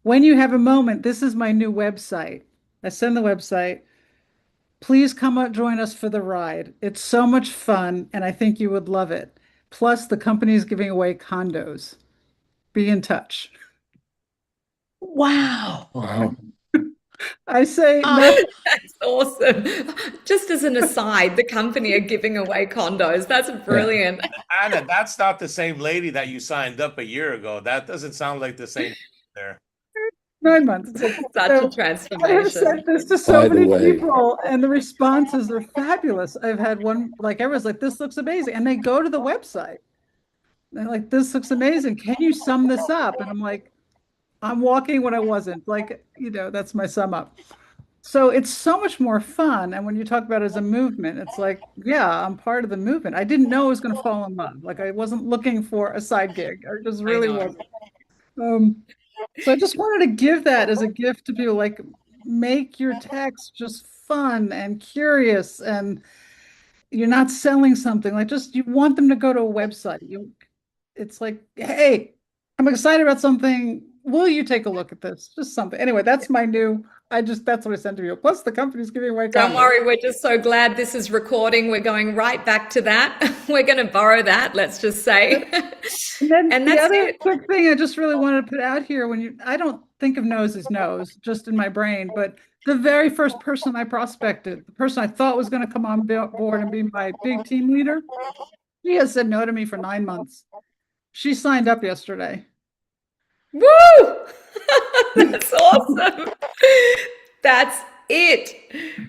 When you have a moment, this is my new website. I send the website. Please come out, join us for the ride. It's so much fun, and I think you would love it. Plus, the company is giving away condos. Be in touch. Wow. Wow. I say Oh, nothing. that's awesome. Just as an aside, the company are giving away condos. That's brilliant. Anna, that's not the same lady that you signed up a year ago. That doesn't sound like the same there. 9 months. Such a So I have transformation. sent this to By so the many way. people, and the responses are fabulous. I've had one, like everyone's like, this looks amazing. And they go to the website. They're like, this looks amazing. Can you sum this up? And I'm like, I'm walking when I wasn't. Like, that's my sum up. So it's so much more fun. And when you talk about it as a movement, it's like, yeah, I'm part of the movement. I didn't know I was going to fall in love. Like I wasn't looking for a side gig. I just really know. wasn't. So I just wanted to give that as a gift to people, like make your text just fun and curious, and you're not selling something. Like just you want them to go to a website. It's like, hey, I'm excited about something. Will you take a look at this? Just something. Anyway, that's my new. That's what I sent to you. Plus, the company's giving away. Don't condos. worry, we're just so glad this is recording. We're going right back to that. We're going to borrow that, let's just say. And then And the that's other it. quick thing I just really wanted to put out here, I don't think of nose as nose, just in my brain, but the very first person I prospected, the person I thought was going to come on board and be my big team leader, she has said no to me for 9 months. She signed up yesterday. Woo! That's awesome. That's it,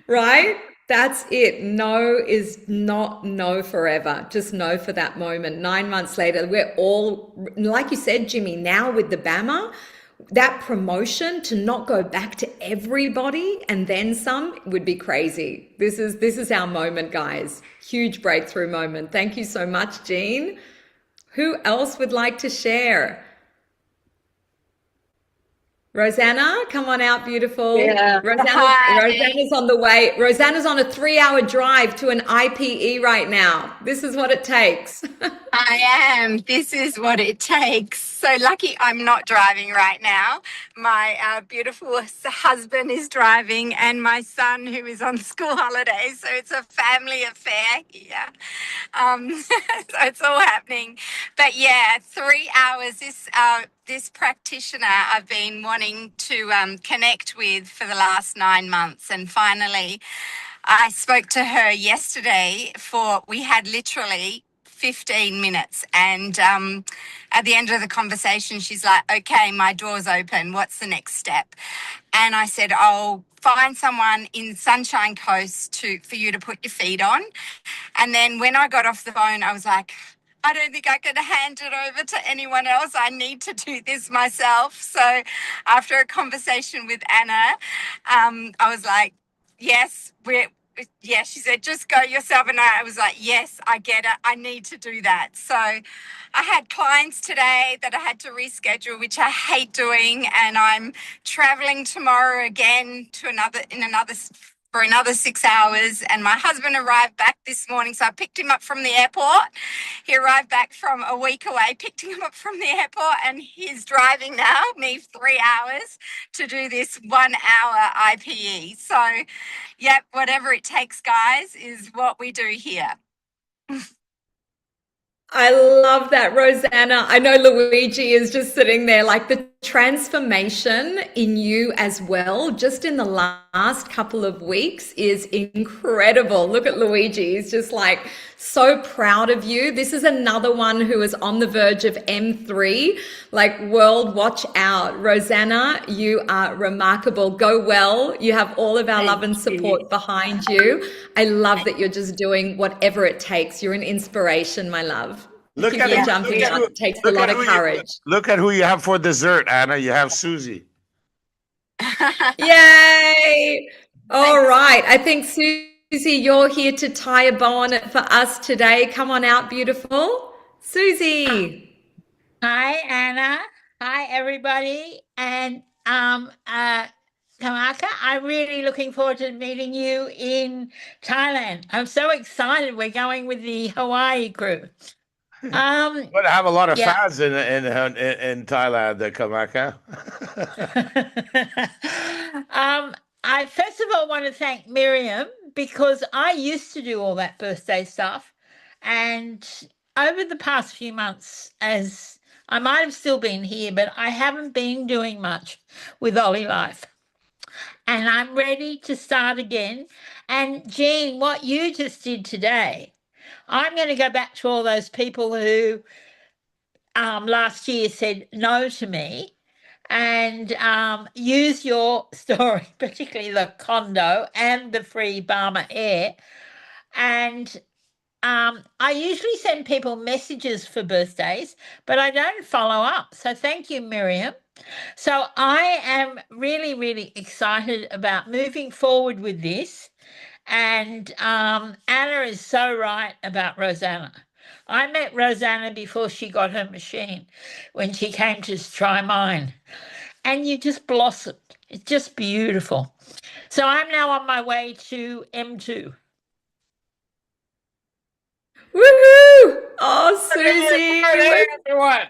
right? That's it. No is not no forever. Just no for that moment. 9 months later, we're all, like you said, Jimmy, now with the BAMR, that promotion to not go back to everybody and then some would be crazy. This is our moment, guys. Huge breakthrough moment. Thank you so much, Jean. Who else would like to share? Rosanna, come on out, beautiful. Yeah. Rosanna's on the way. Rosanna's on a 3-hour drive to an IPE right now. This is what it takes. I am. This is what it takes. So lucky I'm not driving right now. My beautiful husband is driving, and my son, who is on school holidays. So it's a family affair here. So it's all happening. But yeah, 3 hours. This practitioner I've been wanting to connect with for the last 9 months, and finally I spoke to her yesterday we had literally 15 minutes. And at the end of the conversation, she's like, okay, my door's open. What's the next step? And I said, I'll find someone in Sunshine Coast for you to put your feet on. And then when I got off the phone, I was like, I don't think I can hand it over to anyone else. I need to do this myself. So after a conversation with Anna, I was like, yes, she said, just go yourself. And I was like, yes, I get it. I need to do that. So I had clients today that I had to reschedule, which I hate doing. And I'm traveling tomorrow again for another 6 hours. And my husband arrived back this morning. So I picked him up from the airport. He arrived back from a week away, picked him up from the airport, and he's driving now, me 3 hours to do this 1 hour IPE. So, yep, whatever it takes, guys, is what we do here. I love that, Rosanna. I know Luigi is just sitting there, like the transformation in you as well, just in the last couple of weeks is incredible. Look at Luigi. He's just like so proud of you. This is another one who is on the verge of M3. Like, world, watch out. Rosanna, you are remarkable. Go well. You have all of our love and support behind you. I love that you're just doing whatever it takes. You're an inspiration, my love. Look at You jumping up. It takes a lot of courage. Look at who you have for dessert, Anna. You have Susie. Yay! All right. I think Susie, you're here to tie a bow on it for us today. Come on out, beautiful. Susie. Hi, Anna. Hi, everybody. And Kamaka, I'm really looking forward to meeting you in Thailand. I'm so excited. We're going with the Hawaii crew. Going to have a lot of fans in Thailand, Kamaka. I first of all want to thank Miriam because I used to do all that birthday stuff, and over the past few months, as I might have still been here, but I haven't been doing much with Olylife. And I'm ready to start again. And Jean, what you just did today, I'm going to go back to all those people who last year said no to me and use your story, particularly the condo and the free Barmer Air. And I usually send people messages for birthdays, but I don't follow up. So thank you, Miriam. So I am really, really excited about moving forward with this. And Anna is so right about Rosanna. I met Rosanna before she got her machine when she came to try mine. And you just blossomed. It's just beautiful. So I'm now on my way to M2. Woohoo! Oh, Susie. Everyone.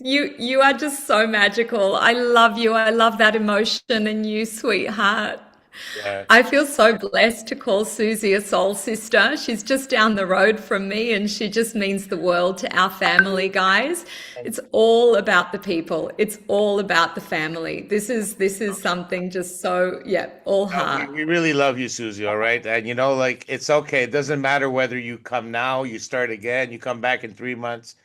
You are just so magical. I love you. I love that emotion in you, sweetheart. Yeah. I feel so blessed to call Susie a soul sister. She's just down the road from me and she just means the world to our family, guys. It's all about the people. It's all about the family. This is something just so, all heart. We really love you, Susie, all right? And like, it's okay. It doesn't matter whether you come now, you start again, you come back in 3 months.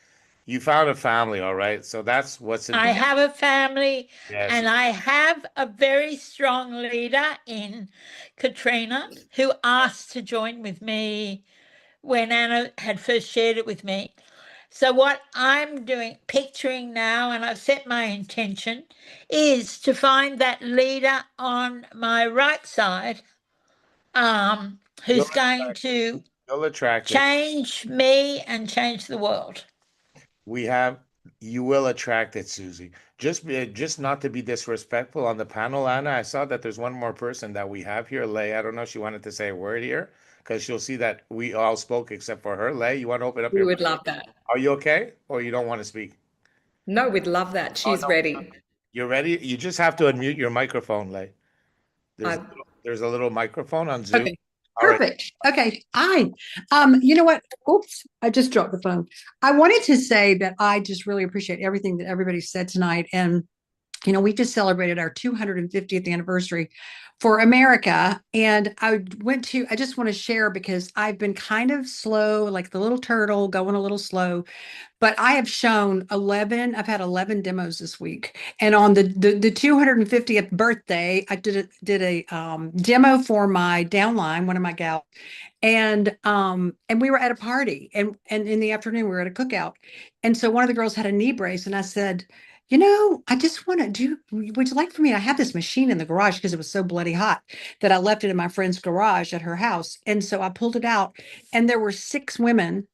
You found a family, all right? So that's what's in I have a family, Yes. and I have a very strong leader in Katrina who asked to join with me when Anna had first shared it with me. So what I'm picturing now, and I've set my intention, is to find that leader on my right side, who's going to You'll attract it. change me and change the world. You will attract it, Susie. Just not to be disrespectful on the panel, Anna. I saw that there's one more person that we have here, Lay. I don't know if she wanted to say a word here because she'll see that we all spoke except for her. Lay, you want to open up We your would mic? love that. Are you okay? Or you don't want to speak? No, we'd love that. She's no. ready. You're ready? You just have to unmute your microphone, Lay. There's a little microphone on Zoom. Okay. All right. Perfect. Okay. Hi. You know what? Oops, I just dropped the phone. I wanted to say that I just really appreciate everything that everybody said tonight. And You know, we just celebrated our 250th anniversary for America. And I just want to share because I've been kind of slow, like the little turtle going a little slow, but I have shown 11, I've had 11 demos this week. And on the 250th birthday, I did a demo for my downline, one of my gals. And we were at a party and in the afternoon we were at a cookout. And so one of the girls had a knee brace and I said, you know, I just want to would you like for me? I have this machine in the garage because it was so bloody hot that I left it in my friend's garage at her house. And so I pulled it out and there were 6 women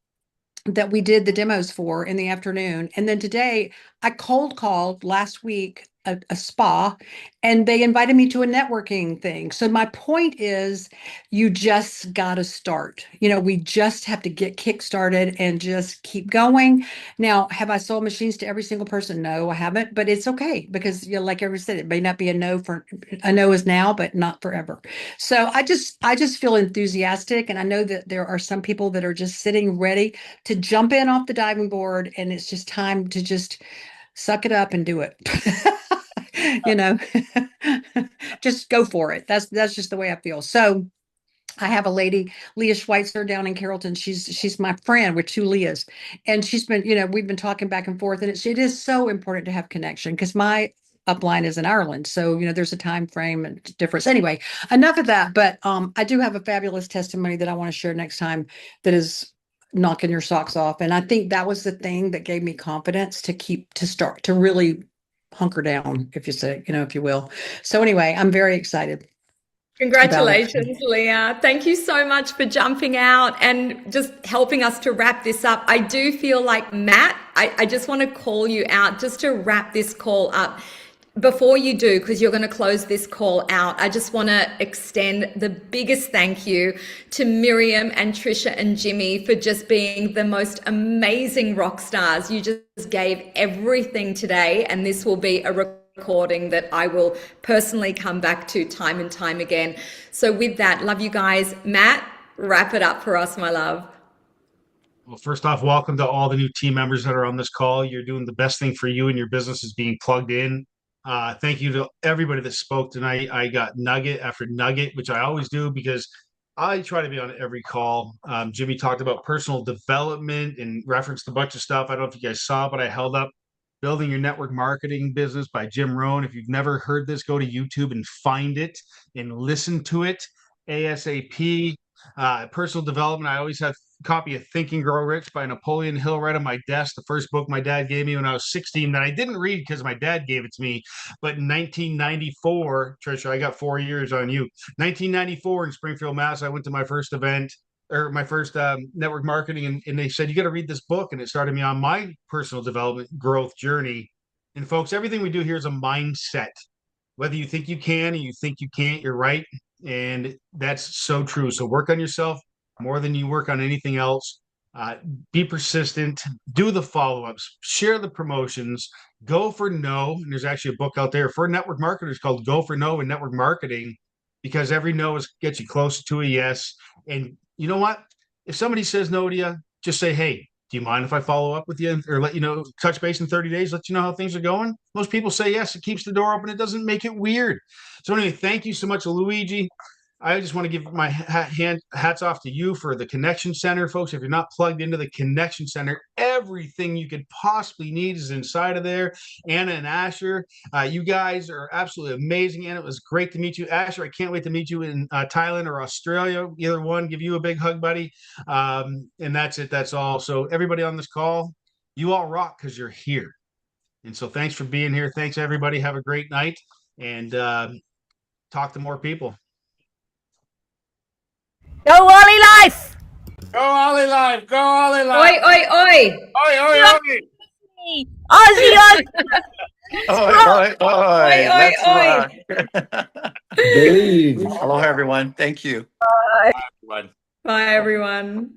that we did the demos for in the afternoon. And then today I cold called last week a spa and they invited me to a networking thing. So my point is you just got to start. You know, we just have to get kick started and just keep going. Now, have I sold machines to every single person? No, I haven't, but it's okay because you know, like everyone said, it may not be a no is now, but not forever. So I just feel enthusiastic. And I know that there are some people that are just sitting ready to jump in off the diving board and it's just time to just suck it up and do it. You know, just go for it. That's just the way I feel. So I have a lady, Leah Schweitzer down in Carrollton. She's my friend with 2 Leahs. And she's been, you know, we've been talking back and forth. And it is so important to have connection because my upline is in Ireland. So, you know, there's a time frame and difference. Anyway, enough of that. But I do have a fabulous testimony that I want to share next time that is knocking your socks off. And I think that was the thing that gave me confidence to start to really hunker down, if you say, you know, if you will. So anyway, I'm very excited. Congratulations, Leah. Thank you so much for jumping out and just helping us to wrap this up. I do feel like, Matt, I just want to call you out just to wrap this call up. Before you do, because you're going to close this call out, I just want to extend the biggest thank you to Miriam and Trisha and Jimmy for just being the most amazing rock stars. You just gave everything today, and this will be a recording that I will personally come back to time and time again. So with that, love you guys. Matt, wrap it up for us, my love. Well, first off, welcome to all the new team members that are on this call. You're doing the best thing for you and your business is being plugged in. Thank you to everybody that spoke tonight. I got nugget after nugget, which I always do because I try to be on every call. Jimmy talked about personal development and referenced a bunch of stuff. I don't know if you guys saw, but I held up Building Your Network Marketing Business by Jim Rohn. If you've never heard this, go to YouTube and find it and listen to it ASAP. Personal development, I always have a copy of Think and Grow Rich by Napoleon Hill right on my desk, the first book my dad gave me when I was 16 that I didn't read because my dad gave it to me. But in 1994, Trisha, I got 4 years on you. 1994 in Springfield, Mass, I went to my first event or my first network marketing, and they said, you got to read this book. And it started me on my personal development growth journey. And folks, everything we do here is a mindset. Whether you think you can and you think you can't, you're right. And that's so true. So work on yourself more than you work on anything else. Be persistent, do the follow-ups, share the promotions, go for no. And there's actually a book out there for network marketers called Go for No in Network Marketing, because every no gets you closer to a yes. And you know what? If somebody says no to you, just say, hey, do you mind if I follow up with you or let you know, touch base in 30 days, let you know how things are going? Most people say yes. It keeps the door open. It doesn't make it weird. So anyway, thank you so much, Luigi. I just want to give my hats off to you for the Connection Center, folks. If you're not plugged into the Connection Center, everything you could possibly need is inside of there. Anna and Asher, you guys are absolutely amazing. Anna, it was great to meet you. Asher, I can't wait to meet you in Thailand or Australia. Either one, give you a big hug, buddy. And that's it. That's all. So everybody on this call, you all rock because you're here. And so thanks for being here. Thanks, everybody. Have a great night and talk to more people. Go Olylife! Go Olylife! Go Olylife! Oi, oi, oi! Oi, oi, oi! Aussie, Aussie! Oi, oi, Let's rock. Believe. Hello, everyone. Thank you. Bye, everyone. Bye, everyone.